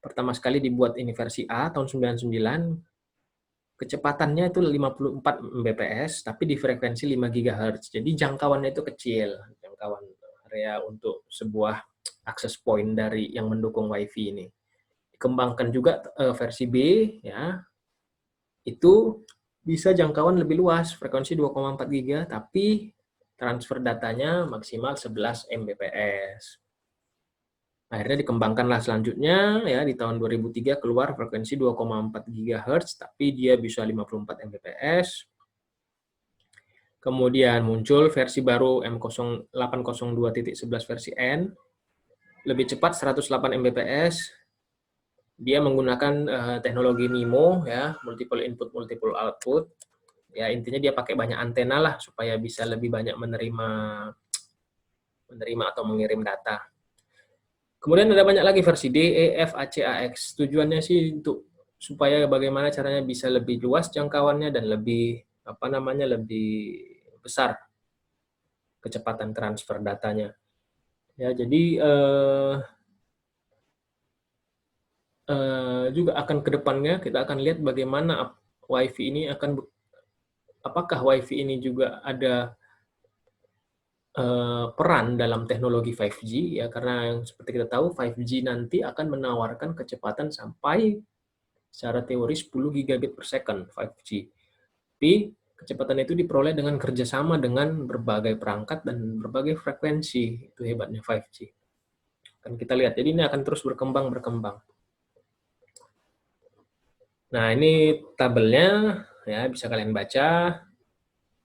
Pertama sekali dibuat ini versi A tahun 99, kecepatannya itu 54 Mbps, tapi di frekuensi 5 GHz. Jadi jangkauannya itu kecil, jangkauan area untuk sebuah akses point dari yang mendukung WiFi ini. Dikembangkan juga versi B, ya, itu bisa jangkauan lebih luas, frekuensi 2,4 GHz, tapi transfer datanya maksimal 11 Mbps. Akhirnya dikembangkanlah selanjutnya, ya di tahun 2003 keluar frekuensi 2,4 GHz, tapi dia bisa 54 Mbps. Kemudian muncul versi baru M802.11 versi N, lebih cepat 108 Mbps. Dia menggunakan teknologi MIMO, ya, multiple input, multiple output. Ya, intinya dia pakai banyak antena lah supaya bisa lebih banyak menerima menerima atau mengirim data. Kemudian ada banyak lagi versi D, E, F, A, C, A, X. Tujuannya sih untuk supaya bagaimana caranya bisa lebih luas jangkauannya dan lebih lebih besar kecepatan transfer datanya. Ya, jadi juga akan ke depannya kita akan lihat bagaimana WiFi ini apakah WiFi ini juga ada peran dalam teknologi 5G ya, karena yang seperti kita tahu 5G nanti akan menawarkan kecepatan sampai secara teori 10 gigabit per second 5G. Tapi kecepatan itu diperoleh dengan kerjasama dengan berbagai perangkat dan berbagai frekuensi. Itu hebatnya 5G. Kan kita lihat, jadi ini akan terus berkembang. Nah, ini tabelnya, ya bisa kalian baca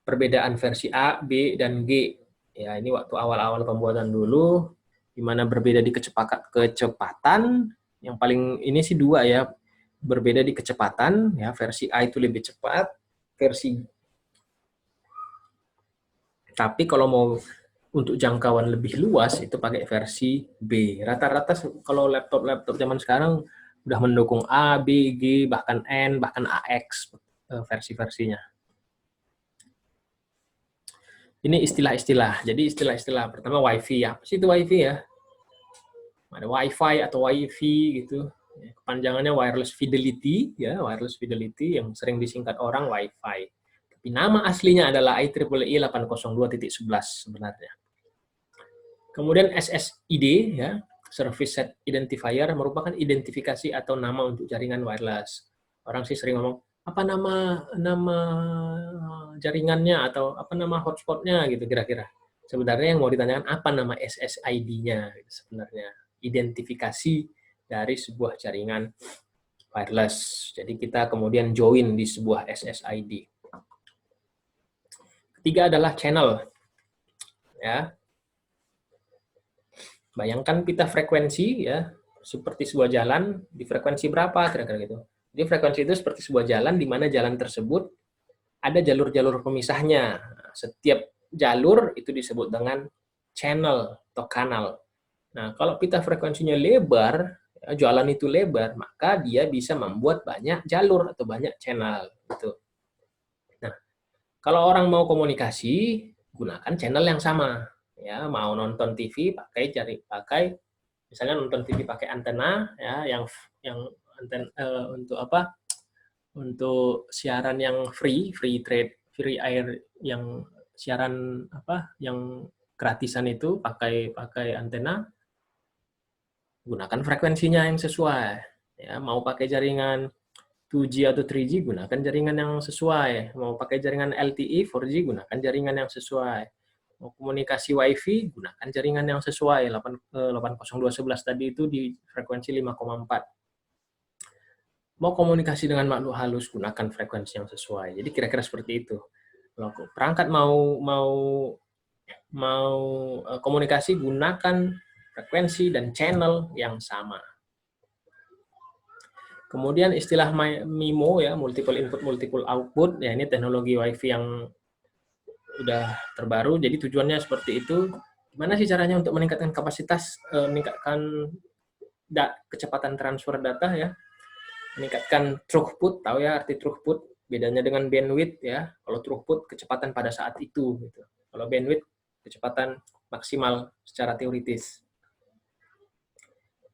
perbedaan versi A, B, dan G. Ya, ini waktu awal-awal pembuatan dulu, di mana berbeda di kecepatan. Yang paling ini sih dua ya, berbeda di kecepatan. Ya, versi A itu lebih cepat, tapi kalau mau untuk jangkauan lebih luas itu pakai versi B. Rata-rata kalau laptop zaman sekarang udah mendukung A, B, G, bahkan N, bahkan AX versi-versinya. Ini istilah-istilah. Jadi istilah-istilah pertama WiFi. Apa sih itu WiFi ya? Ada Wi-Fi atau WiFi gitu. Kepanjangannya wireless fidelity ya, wireless fidelity yang sering disingkat orang Wi-Fi. Tapi nama aslinya adalah IEEE 802.11 sebenarnya. Kemudian SSID ya, Service Set Identifier merupakan identifikasi atau nama untuk jaringan wireless. Orang sih sering ngomong apa nama jaringannya atau apa nama hotspotnya gitu kira-kira. Sebenarnya yang mau ditanyakan apa nama SSID-nya gitu sebenarnya. Identifikasi dari sebuah jaringan wireless. Jadi kita kemudian join di sebuah SSID. Ketiga adalah channel. Ya. Bayangkan pita frekuensi ya, seperti sebuah jalan di frekuensi berapa kira-kira gitu. Jadi frekuensi itu seperti sebuah jalan di mana jalan tersebut ada jalur-jalur pemisahnya. Setiap jalur itu disebut dengan channel atau kanal. Nah, kalau pita frekuensinya lebar, ya, jalan itu lebar, maka dia bisa membuat banyak jalur atau banyak channel. Gitu. Nah, kalau orang mau komunikasi, gunakan channel yang sama. Ya, mau nonton TV pakai misalnya nonton TV pakai antena ya, yang untuk apa? Untuk siaran yang free air, yang siaran apa? Yang gratisan itu pakai antena, gunakan frekuensinya yang sesuai. Ya, mau pakai jaringan 2G atau 3G, gunakan jaringan yang sesuai. Mau pakai jaringan LTE, 4G, gunakan jaringan yang sesuai. Mau komunikasi WiFi, gunakan jaringan yang sesuai. 802.11 tadi itu di frekuensi 5,4. Mau komunikasi dengan makhluk halus, gunakan frekuensi yang sesuai. Jadi kira-kira seperti itu. Kalau perangkat mau komunikasi, gunakan frekuensi dan channel yang sama. Kemudian istilah MIMO ya, multiple input multiple output, ya ini teknologi WiFi yang udah terbaru. Jadi tujuannya seperti itu. Gimana sih caranya untuk meningkatkan kapasitas, meningkatkan kecepatan transfer data ya, meningkatkan throughput, tahu ya arti throughput, bedanya dengan bandwidth ya. Kalau throughput kecepatan pada saat itu gitu. Kalau bandwidth kecepatan maksimal secara teoritis.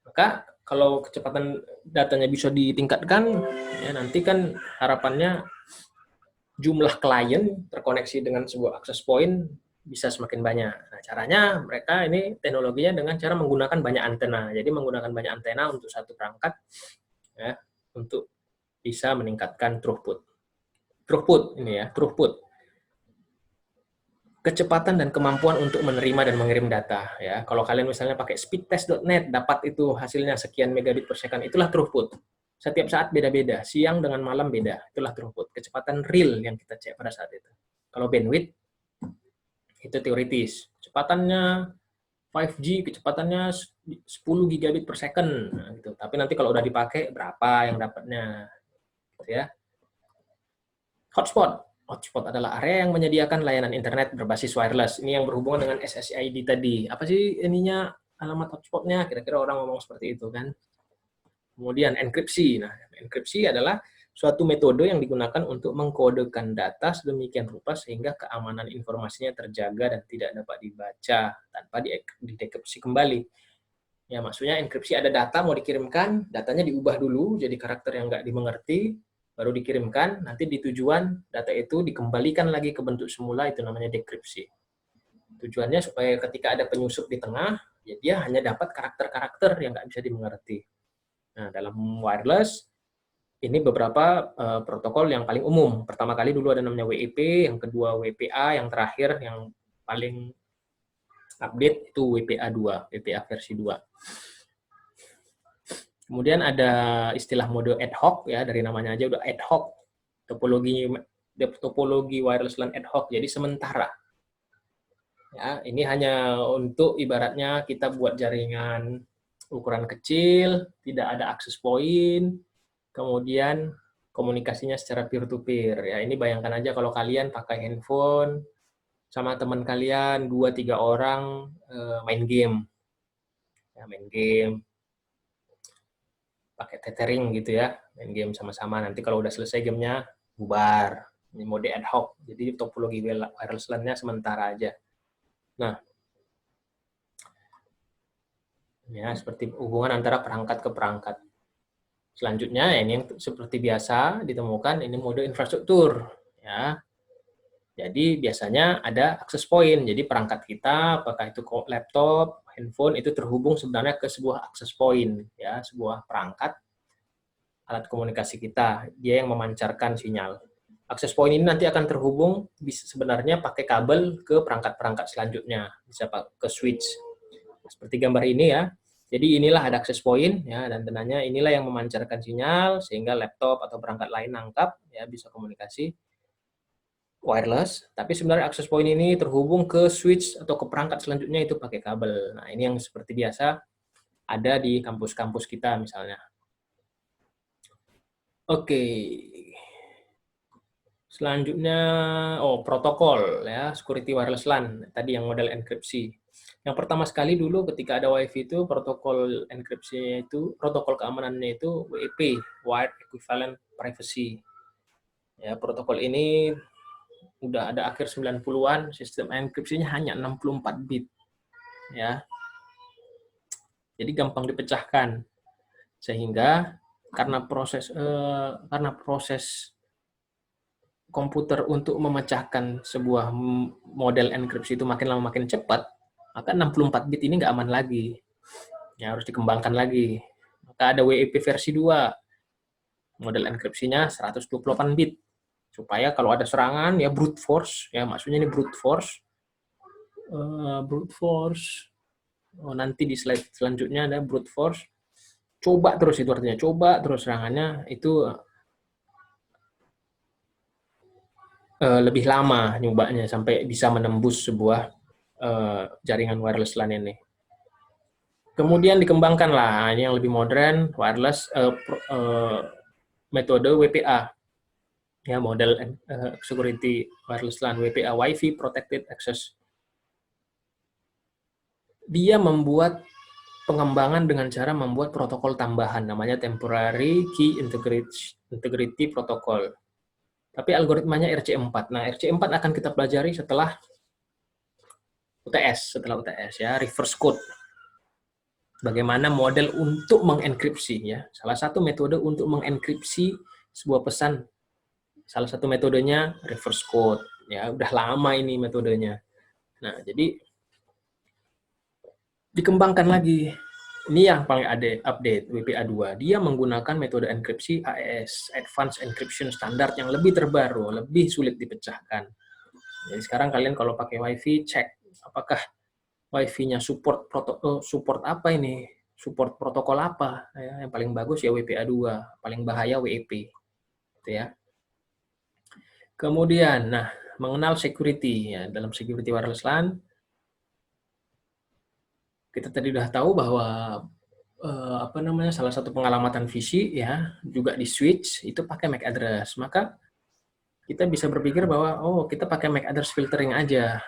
Maka kalau kecepatan datanya bisa ditingkatkan, ya nanti kan harapannya jumlah klien terkoneksi dengan sebuah akses point bisa semakin banyak. Nah, caranya mereka ini teknologinya dengan cara menggunakan banyak antena. Jadi menggunakan banyak antena untuk satu perangkat, ya, untuk bisa meningkatkan throughput. Throughput ini ya, throughput. Kecepatan dan kemampuan untuk menerima dan mengirim data. Ya, kalau kalian misalnya pakai speedtest.net, dapat itu hasilnya sekian megabit per second, itulah throughput. Setiap saat beda-beda, siang dengan malam beda, itulah throughput. Kecepatan real yang kita cek pada saat itu. Kalau bandwidth, itu teoritis. Kecepatannya 5G, kecepatannya 10 gigabit per second. Nah, gitu. Tapi nanti kalau udah dipakai, berapa yang dapatnya. Gitu ya. Hotspot. Hotspot adalah area yang menyediakan layanan internet berbasis wireless. Ini yang berhubungan dengan SSID tadi. Apa sih ininya, alamat hotspotnya? Kira-kira orang ngomong seperti itu kan. Kemudian enkripsi. Nah, enkripsi adalah suatu metode yang digunakan untuk mengkodekan data sedemikian rupa sehingga keamanan informasinya terjaga dan tidak dapat dibaca tanpa didekripsi kembali. Ya, maksudnya enkripsi ada data mau dikirimkan, datanya diubah dulu jadi karakter yang nggak dimengerti, baru dikirimkan, nanti di tujuan data itu dikembalikan lagi ke bentuk semula, itu namanya dekripsi. Tujuannya supaya ketika ada penyusup di tengah, ya dia hanya dapat karakter-karakter yang nggak bisa dimengerti. Nah, dalam wireless, ini beberapa protokol yang paling umum. Pertama kali dulu ada namanya WEP, yang kedua WPA, yang terakhir yang paling update itu WPA 2, WPA versi 2. Kemudian ada istilah mode ad hoc, ya dari namanya aja udah ad hoc. Topologi wireless LAN ad hoc, jadi sementara. Ya, ini hanya untuk ibaratnya kita buat jaringan ukuran kecil, tidak ada access point, kemudian komunikasinya secara peer-to-peer. Ya, ini bayangkan aja kalau kalian pakai handphone sama teman kalian 2-3 orang main game. Ya, main game pakai tethering gitu ya, main game sama-sama. Nanti kalau udah selesai gamenya, bubar. Ini mode ad hoc, jadi topologi wireless LAN-nya sementara aja. Nah, ya seperti hubungan antara perangkat ke perangkat. Selanjutnya, ini yang seperti biasa ditemukan, ini mode infrastruktur. Ya. Jadi biasanya ada access point, jadi perangkat kita, apakah itu laptop, handphone, itu terhubung sebenarnya ke sebuah access point, ya, sebuah perangkat alat komunikasi kita, dia yang memancarkan sinyal. Access point ini nanti akan terhubung sebenarnya pakai kabel ke perangkat-perangkat selanjutnya, bisa ke switch. Seperti gambar ini ya. Jadi inilah ada access point ya, dan tentunya inilah yang memancarkan sinyal sehingga laptop atau perangkat lain nangkap ya, bisa komunikasi wireless. Tapi sebenarnya access point ini terhubung ke switch atau ke perangkat selanjutnya itu pakai kabel. Nah, ini yang seperti biasa ada di kampus-kampus kita misalnya. Oke. Selanjutnya, protokol ya, security wireless LAN, tadi yang model enkripsi. Yang pertama sekali dulu ketika ada WiFi itu, protokol enkripsinya itu, protokol keamanannya itu WEP, Wide Equivalent Privacy. Ya, protokol ini udah ada akhir 90-an, sistem enkripsinya hanya 64 bit. Ya. Jadi gampang dipecahkan. Sehingga karena proses komputer untuk memecahkan sebuah model enkripsi itu makin lama makin cepat, maka 64 bit ini nggak aman lagi. Ya, harus dikembangkan lagi. Maka ada WEP versi 2. Model enkripsinya 128 bit. Supaya kalau ada serangan, ya brute force. Ya, maksudnya ini brute force. Nanti di slide selanjutnya ada brute force. Coba terus itu artinya. Coba terus serangannya itu lebih lama nyobanya sampai bisa menembus sebuah jaringan wireless LAN ini. Kemudian dikembangkanlah ini yang lebih modern wireless metode WPA, ya model security wireless LAN WPA, Wi-Fi Protected Access. Dia membuat pengembangan dengan cara membuat protokol tambahan namanya Temporary Key Integrity Protocol. Tapi algoritmanya RC4. Nah, RC4 akan kita pelajari setelah UTS, ya, reverse code. Bagaimana model untuk mengenkripsi ya. Salah satu metode untuk mengenkripsi sebuah pesan. Salah satu metodenya reverse code. Ya, udah lama ini metodenya. Nah, jadi dikembangkan lagi. Ini yang paling update WPA 2. Dia menggunakan metode enkripsi AES, Advanced Encryption Standard yang lebih terbaru, lebih sulit dipecahkan. Jadi sekarang kalian kalau pakai WiFi cek apakah WiFi-nya support apa ini? Support protokol apa? Ya, yang paling bagus ya WPA 2, paling bahaya WEP. Gitu ya. Kemudian, nah, mengenal security ya, dalam security wireless LAN kita tadi udah tahu bahwa salah satu pengalamatan visi ya juga di switch itu pakai MAC address. Maka kita bisa berpikir bahwa oh kita pakai MAC address filtering aja.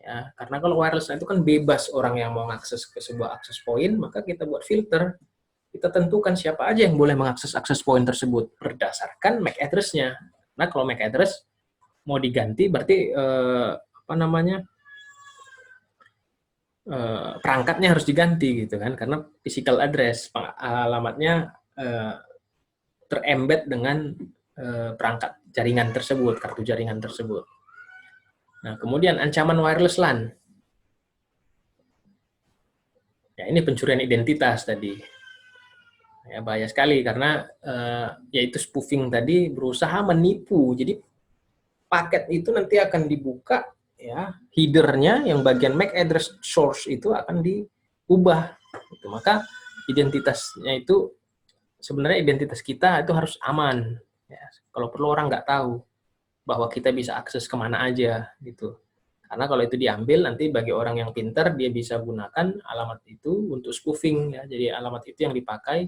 Ya, karena kalau wireless LAN itu kan bebas orang yang mau mengakses ke sebuah akses point, maka kita buat filter. Kita tentukan siapa aja yang boleh mengakses akses point tersebut berdasarkan MAC address-nya. Nah, kalau MAC address mau diganti berarti perangkatnya harus diganti gitu kan, karena physical address alamatnya terembed dengan perangkat jaringan tersebut, kartu jaringan tersebut. Nah, kemudian ancaman wireless LAN. Ya, ini pencurian identitas tadi. Ya, bahaya sekali karena yaitu spoofing tadi berusaha menipu. Jadi paket itu nanti akan dibuka, ya, headernya yang bagian MAC address source itu akan diubah. Gitu. Maka identitasnya itu sebenarnya identitas kita itu harus aman. Ya, kalau perlu orang nggak tahu bahwa kita bisa akses kemana aja gitu. Karena kalau itu diambil nanti bagi orang yang pintar dia bisa gunakan alamat itu untuk spoofing ya. Jadi alamat itu yang dipakai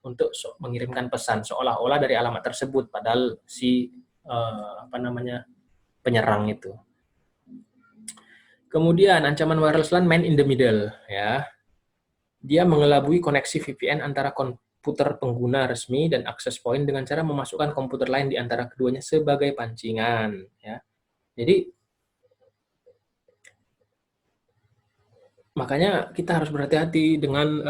untuk mengirimkan pesan seolah-olah dari alamat tersebut padahal si penyerang itu. Kemudian ancaman wireless LAN man in the middle ya. Dia mengelabui koneksi VPN antara komputer pengguna resmi dan akses point dengan cara memasukkan komputer lain di antara keduanya sebagai pancingan ya. Jadi makanya kita harus berhati-hati dengan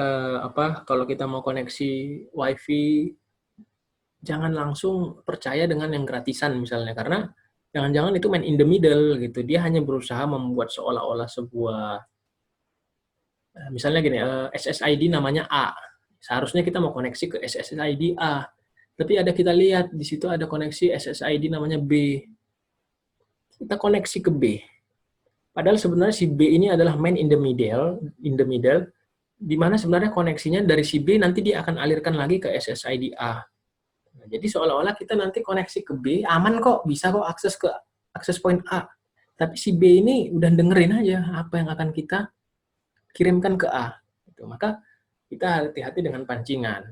kalau kita mau koneksi WiFi, jangan langsung percaya dengan yang gratisan misalnya, karena jangan-jangan itu man in the middle gitu. Dia hanya berusaha membuat seolah-olah sebuah, misalnya gini, SSID namanya A. Seharusnya kita mau koneksi ke SSID A, tapi kita lihat di situ ada koneksi SSID namanya B. Kita koneksi ke B. Padahal sebenarnya si B ini adalah man in the middle, di mana sebenarnya koneksinya dari si B nanti dia akan alirkan lagi ke SSID A. Nah, jadi seolah-olah kita nanti koneksi ke B, aman kok, bisa kok akses ke akses point A. Tapi si B ini udah dengerin aja apa yang akan kita kirimkan ke A. Maka kita hati-hati dengan pancingan.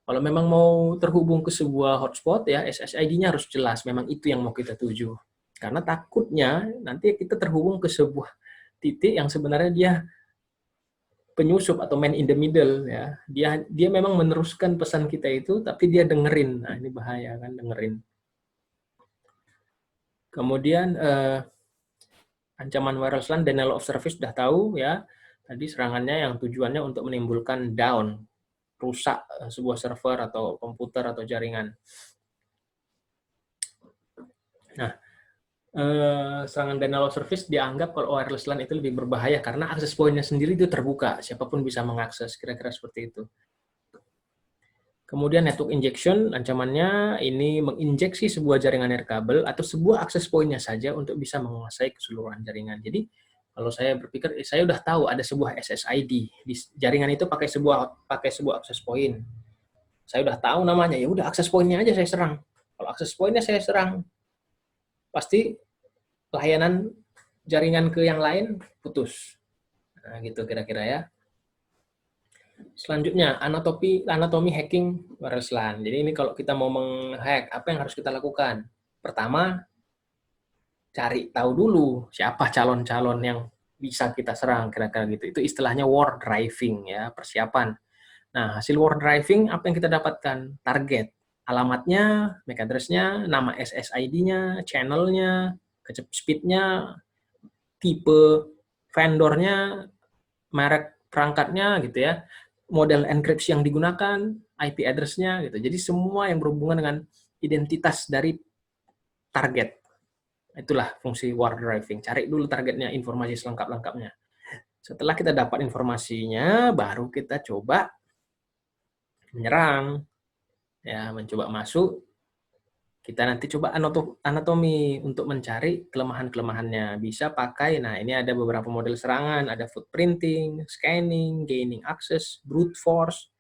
Kalau memang mau terhubung ke sebuah hotspot, ya SSID-nya harus jelas, memang itu yang mau kita tuju. Karena takutnya nanti kita terhubung ke sebuah titik yang sebenarnya dia penyusup atau man in the middle ya. Dia memang meneruskan pesan kita itu tapi dia dengerin. Nah, ini bahaya kan, dengerin. Kemudian ancaman wireless LAN denial of service sudah tahu ya. Tadi serangannya yang tujuannya untuk menimbulkan down, rusak sebuah server atau komputer atau jaringan. Nah, serangan denial of service dianggap kalau wireless LAN itu lebih berbahaya karena akses poinnya sendiri itu terbuka, siapapun bisa mengakses, kira-kira seperti itu. Kemudian network injection, ancamannya ini menginjeksi sebuah jaringan nirkabel atau sebuah akses poinnya saja untuk bisa menguasai keseluruhan jaringan. Jadi kalau saya berpikir, saya udah tahu ada sebuah SSID di jaringan itu pakai sebuah akses point. Saya udah tahu namanya, ya udah akses poinnya aja saya serang. Kalau akses poinnya saya serang, pasti layanan jaringan ke yang lain putus. Nah, gitu kira-kira ya. Selanjutnya, anatomi hacking wireless LAN. Jadi ini kalau kita mau menghack, apa yang harus kita lakukan? Pertama, cari tahu dulu siapa calon-calon yang bisa kita serang, kira-kira gitu. Itu istilahnya war driving ya, persiapan. Nah, hasil war driving apa yang kita dapatkan? Target, alamatnya, MAC address-nya, nama SSID-nya, channel-nya, speed-nya, tipe vendornya, merek perangkatnya gitu ya, model enkripsi yang digunakan, IP address-nya gitu. Jadi semua yang berhubungan dengan identitas dari target. Itulah fungsi war driving. Cari dulu targetnya, informasi selengkap-lengkapnya. Setelah kita dapat informasinya, baru kita coba menyerang. Ya, mencoba masuk. Kita nanti coba anatomi untuk mencari kelemahan-kelemahannya. Bisa pakai, nah ini ada beberapa model serangan, ada footprinting, scanning, gaining access, brute force,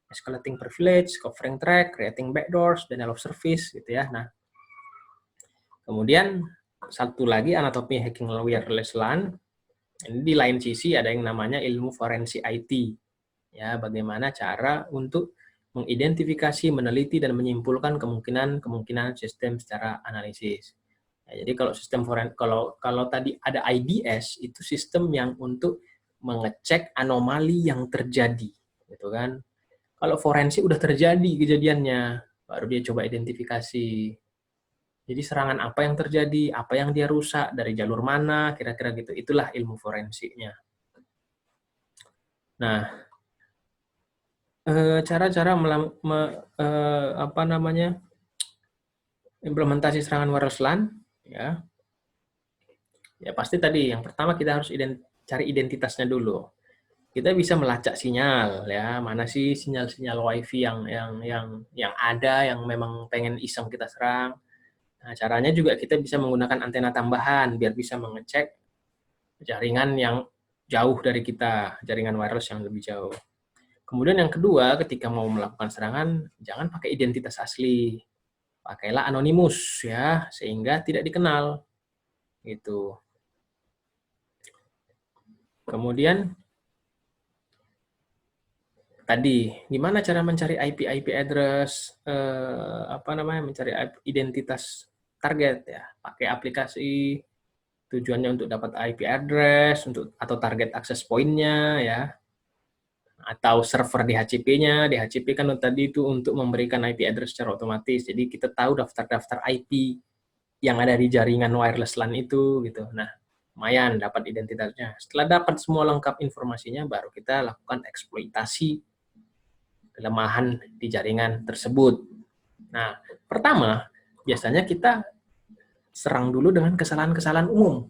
escalating privilege, covering track, creating backdoors, denial of service, gitu ya. Nah, kemudian satu lagi anatomi hacking wireless LAN, ini di lain sisi ada yang namanya ilmu forensik IT. Ya, bagaimana cara untuk mengidentifikasi, meneliti, dan menyimpulkan kemungkinan sistem secara analisis. Ya, jadi kalau sistem kalau tadi ada IDS, itu sistem yang untuk mengecek anomali yang terjadi, gitu kan. Kalau forensik udah terjadi kejadiannya, baru dia coba identifikasi. Jadi serangan apa yang terjadi, apa yang dia rusak, dari jalur mana, kira-kira gitu. Itulah ilmu forensiknya. Nah, cara-cara implementasi serangan wireless LAN, ya pasti tadi yang pertama kita harus cari identitasnya dulu. Kita bisa melacak sinyal, ya mana sih sinyal-sinyal WiFi yang ada, yang memang pengen iseng kita serang. Nah, caranya juga kita bisa menggunakan antena tambahan biar bisa mengecek jaringan yang jauh dari kita, jaringan wireless yang lebih jauh. Kemudian yang kedua, ketika mau melakukan serangan, jangan pakai identitas asli. Pakailah anonimus ya, sehingga tidak dikenal. Gitu. Kemudian tadi, gimana cara mencari IP address, mencari identitas target ya, pakai aplikasi, tujuannya untuk dapat IP address, atau target access point-nya ya, atau server DHCP-nya. DHCP kan tadi itu untuk memberikan IP address secara otomatis. Jadi kita tahu daftar-daftar IP yang ada di jaringan wireless LAN itu gitu. Nah, lumayan dapat identitasnya. Setelah dapat semua lengkap informasinya, baru kita lakukan eksploitasi kelemahan di jaringan tersebut. Nah, pertama, biasanya kita serang dulu dengan kesalahan-kesalahan umum.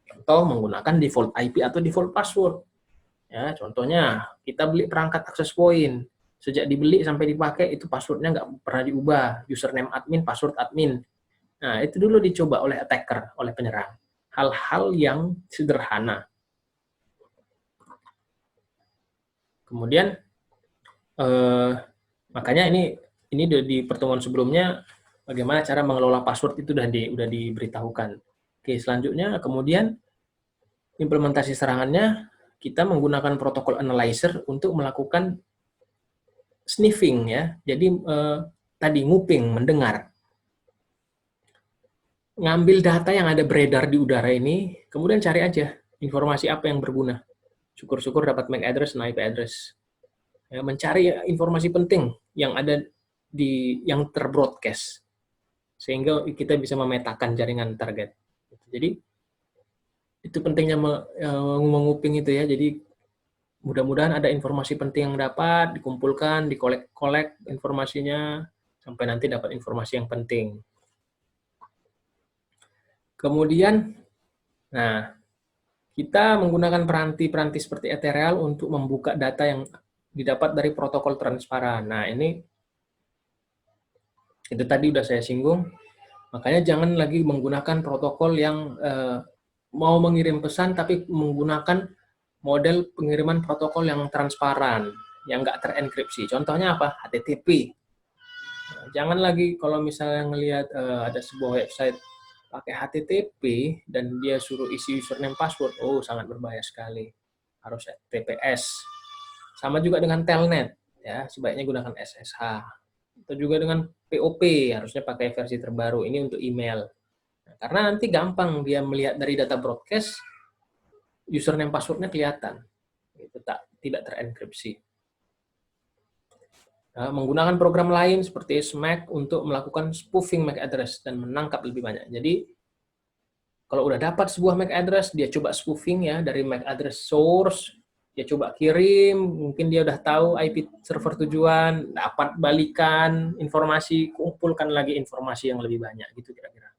Contoh, menggunakan default IP atau default password. Ya, contohnya, kita beli perangkat access point. Sejak dibeli sampai dipakai, itu passwordnya nggak pernah diubah. Username admin, password admin. Nah, itu dulu dicoba oleh attacker, oleh penyerang. Hal-hal yang sederhana. Kemudian, makanya ini di pertemuan sebelumnya, bagaimana cara mengelola password itu udah diberitahukan. Oke, selanjutnya, kemudian implementasi serangannya, kita menggunakan protokol analyzer untuk melakukan sniffing ya. Jadi tadi nguping, mendengar. Ngambil data yang ada beredar di udara ini, kemudian cari aja informasi apa yang berguna. Syukur-syukur dapat MAC address dan IP address. Ya, mencari informasi penting yang ada yang terbroadcast, sehingga kita bisa memetakan jaringan target. Jadi itu pentingnya menguping itu ya. Jadi mudah-mudahan ada informasi penting yang dapat dikumpulkan, dikolek informasinya sampai nanti dapat informasi yang penting. Kemudian, nah, kita menggunakan peranti-peranti seperti Ethereal untuk membuka data yang didapat dari protokol transparan. Nah, itu tadi udah saya singgung. Makanya jangan lagi menggunakan protokol yang mau mengirim pesan tapi menggunakan model pengiriman protokol yang transparan, yang nggak terenkripsi. Contohnya apa? HTTP. Nah, jangan lagi kalau misalnya ngelihat ada sebuah website pakai HTTP dan dia suruh isi username password, sangat berbahaya sekali. Harus TPS. Sama juga dengan Telnet, ya sebaiknya gunakan SSH. Atau juga dengan POP, harusnya pakai versi terbaru. Ini untuk email. Nah, karena nanti gampang dia melihat dari data broadcast, username passwordnya kelihatan. Itu tidak terenkripsi. Nah, menggunakan program lain seperti SMAC untuk melakukan spoofing MAC address dan menangkap lebih banyak. Jadi, kalau udah dapat sebuah MAC address, dia coba spoofing ya dari MAC address source, dia coba kirim, mungkin dia udah tahu IP server tujuan, dapat balikan informasi, kumpulkan lagi informasi yang lebih banyak, gitu kira-kira.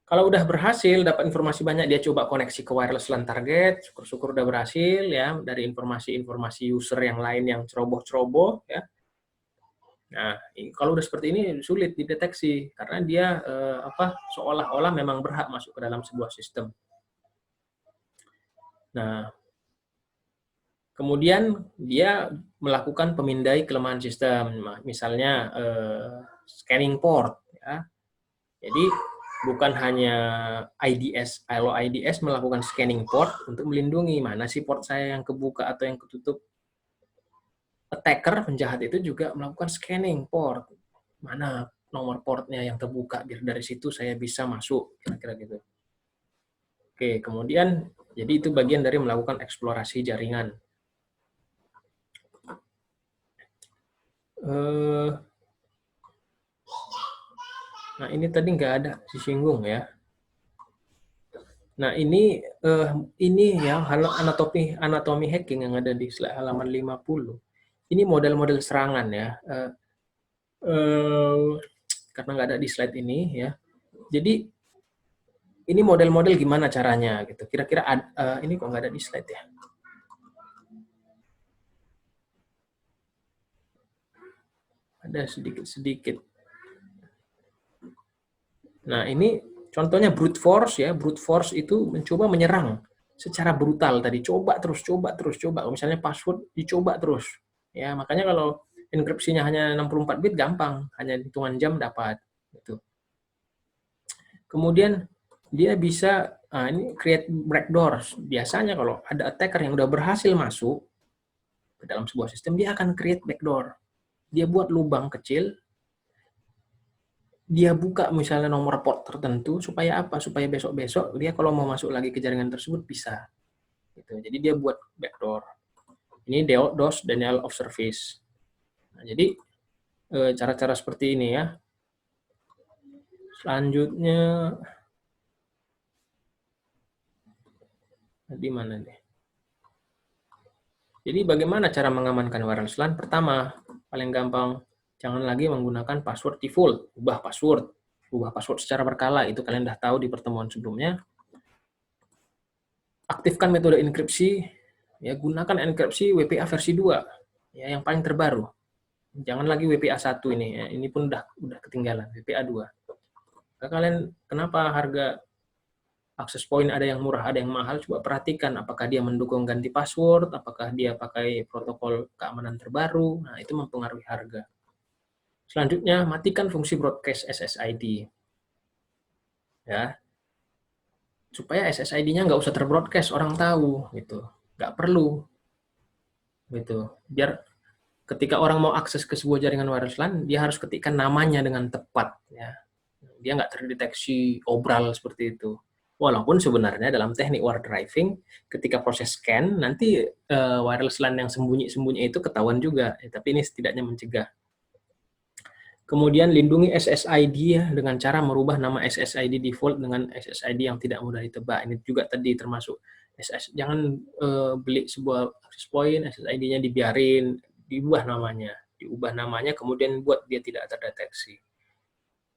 Kalau udah berhasil, dapat informasi banyak, dia coba koneksi ke wireless LAN target, syukur-syukur udah berhasil, ya, dari informasi-informasi user yang lain yang ceroboh-ceroboh, ya. Nah, kalau udah seperti ini sulit dideteksi, karena dia seolah-olah memang berhak masuk ke dalam sebuah sistem. Nah, kemudian dia melakukan pemindai kelemahan sistem, misalnya scanning port, ya. Jadi bukan hanya IDS, kalau IDS melakukan scanning port untuk melindungi mana sih port saya yang kebuka atau yang ketutup. attacker, penjahat itu juga melakukan scanning port. Mana nomor portnya yang terbuka, biar dari situ saya bisa masuk, kira-kira gitu. Oke, kemudian, jadi itu bagian dari melakukan eksplorasi jaringan. Nah, ini tadi nggak ada disinggung ya. Nah, ini ya anatomi hacking yang ada di slide halaman 50. Ini model-model serangan ya. Karena nggak ada di slide ini ya. Jadi ini model-model gimana caranya gitu. Kira-kira ini kok nggak ada di slide ya. Ada sedikit-sedikit. Nah, ini contohnya brute force ya. Brute force itu mencoba menyerang secara brutal tadi. Coba terus. Misalnya password dicoba terus. Ya, makanya kalau enkripsinya hanya 64 bit gampang, hanya hitungan jam dapat gitu. Kemudian dia bisa ini create backdoors. Biasanya kalau ada attacker yang udah berhasil masuk ke dalam sebuah sistem, dia akan create backdoor. Dia buat lubang kecil, dia buka misalnya nomor port tertentu supaya apa? Supaya besok-besok dia kalau mau masuk lagi ke jaringan tersebut bisa. Gitu. Jadi dia buat backdoor. Ini DOS, denial of service. Nah, jadi cara-cara seperti ini ya. Selanjutnya di mana nih? Jadi bagaimana cara mengamankan wireless LAN? Pertama, paling gampang, jangan lagi menggunakan password default. Ubah password secara berkala. Itu kalian udah tahu di pertemuan sebelumnya. Aktifkan metode enkripsi. Ya, gunakan enkripsi WPA versi 2. Ya, yang paling terbaru. Jangan lagi WPA 1 ini. Ya. Ini pun udah ketinggalan. WPA 2. Nah, kalian kenapa harga access point ada yang murah, ada yang mahal, coba perhatikan apakah dia mendukung ganti password, apakah dia pakai protokol keamanan terbaru, nah itu mempengaruhi harga. Selanjutnya, matikan fungsi broadcast SSID. Ya, supaya SSID-nya nggak usah terbroadcast, orang tahu, gitu. Nggak perlu. Gitu. Biar ketika orang mau akses ke sebuah jaringan wireless LAN, dia harus ketikkan namanya dengan tepat. Ya. Dia nggak terdeteksi obral seperti itu. Walaupun sebenarnya dalam teknik wire driving, ketika proses scan, nanti wireless LAN yang sembunyi-sembunyi itu ketahuan juga. Tapi ini setidaknya mencegah. Kemudian lindungi SSID ya, dengan cara merubah nama SSID default dengan SSID yang tidak mudah ditebak. Ini juga tadi termasuk jangan beli sebuah access point, SSID-nya dibiarin, diubah namanya, kemudian buat dia tidak terdeteksi.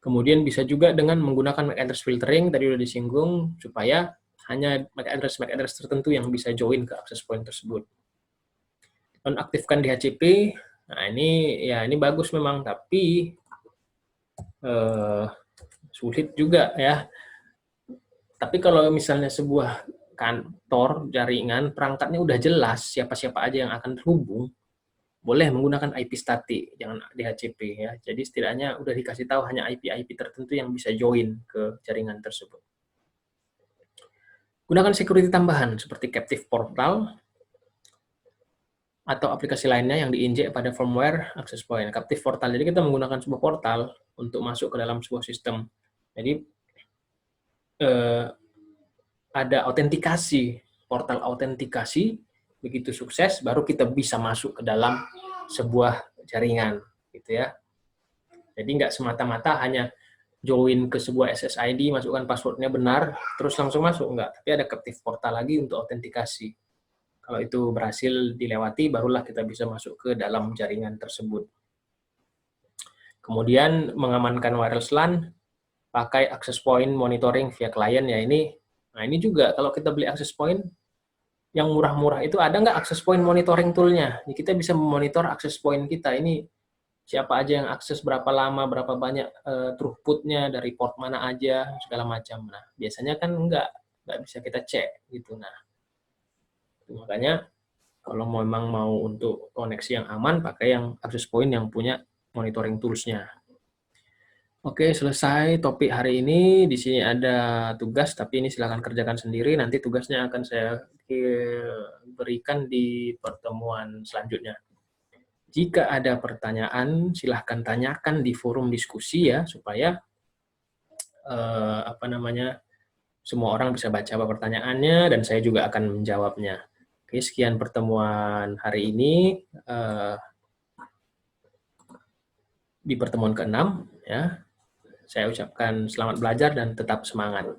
Kemudian bisa juga dengan menggunakan MAC address filtering, tadi sudah disinggung, supaya hanya MAC address tertentu yang bisa join ke access point tersebut. Nonaktifkan DHCP, nah ini bagus memang, tapi sulit juga ya. Tapi kalau misalnya sebuah kantor, jaringan, perangkatnya udah jelas siapa-siapa aja yang akan terhubung, boleh menggunakan IP static, jangan DHCP ya. Jadi setidaknya udah dikasih tahu hanya IP-IP tertentu yang bisa join ke jaringan tersebut. Gunakan security tambahan seperti captive portal atau aplikasi lainnya yang diinjek pada firmware access point. Captive portal, jadi kita menggunakan sebuah portal untuk masuk ke dalam sebuah sistem. Jadi ada autentikasi, portal autentikasi, begitu sukses baru kita bisa masuk ke dalam sebuah jaringan, gitu ya. Jadi nggak semata-mata hanya join ke sebuah SSID, masukkan passwordnya benar, terus langsung masuk, enggak. Tapi ada captive portal lagi untuk autentikasi. Kalau itu berhasil dilewati, barulah kita bisa masuk ke dalam jaringan tersebut. Kemudian mengamankan wireless LAN, pakai access point monitoring via klien ya ini. Nah ini juga kalau kita beli access point, yang murah-murah itu ada nggak access point monitoring tool-nya? Kita bisa memonitor access point kita. Ini siapa aja yang akses, berapa lama, berapa banyak throughput-nya, dari port mana aja, segala macam. Nah, biasanya kan nggak bisa kita cek gitu. Nah, makanya kalau memang mau untuk koneksi yang aman, pakai yang access point yang punya monitoring tools-nya. Oke, selesai topik hari ini. Di sini ada tugas, tapi ini silakan kerjakan sendiri. Nanti tugasnya akan saya berikan di pertemuan selanjutnya. Jika ada pertanyaan, silahkan tanyakan di forum diskusi ya, supaya semua orang bisa baca pertanyaannya dan saya juga akan menjawabnya. Oke, sekian pertemuan hari ini. Di pertemuan ke-6 ya. Saya ucapkan selamat belajar dan tetap semangat.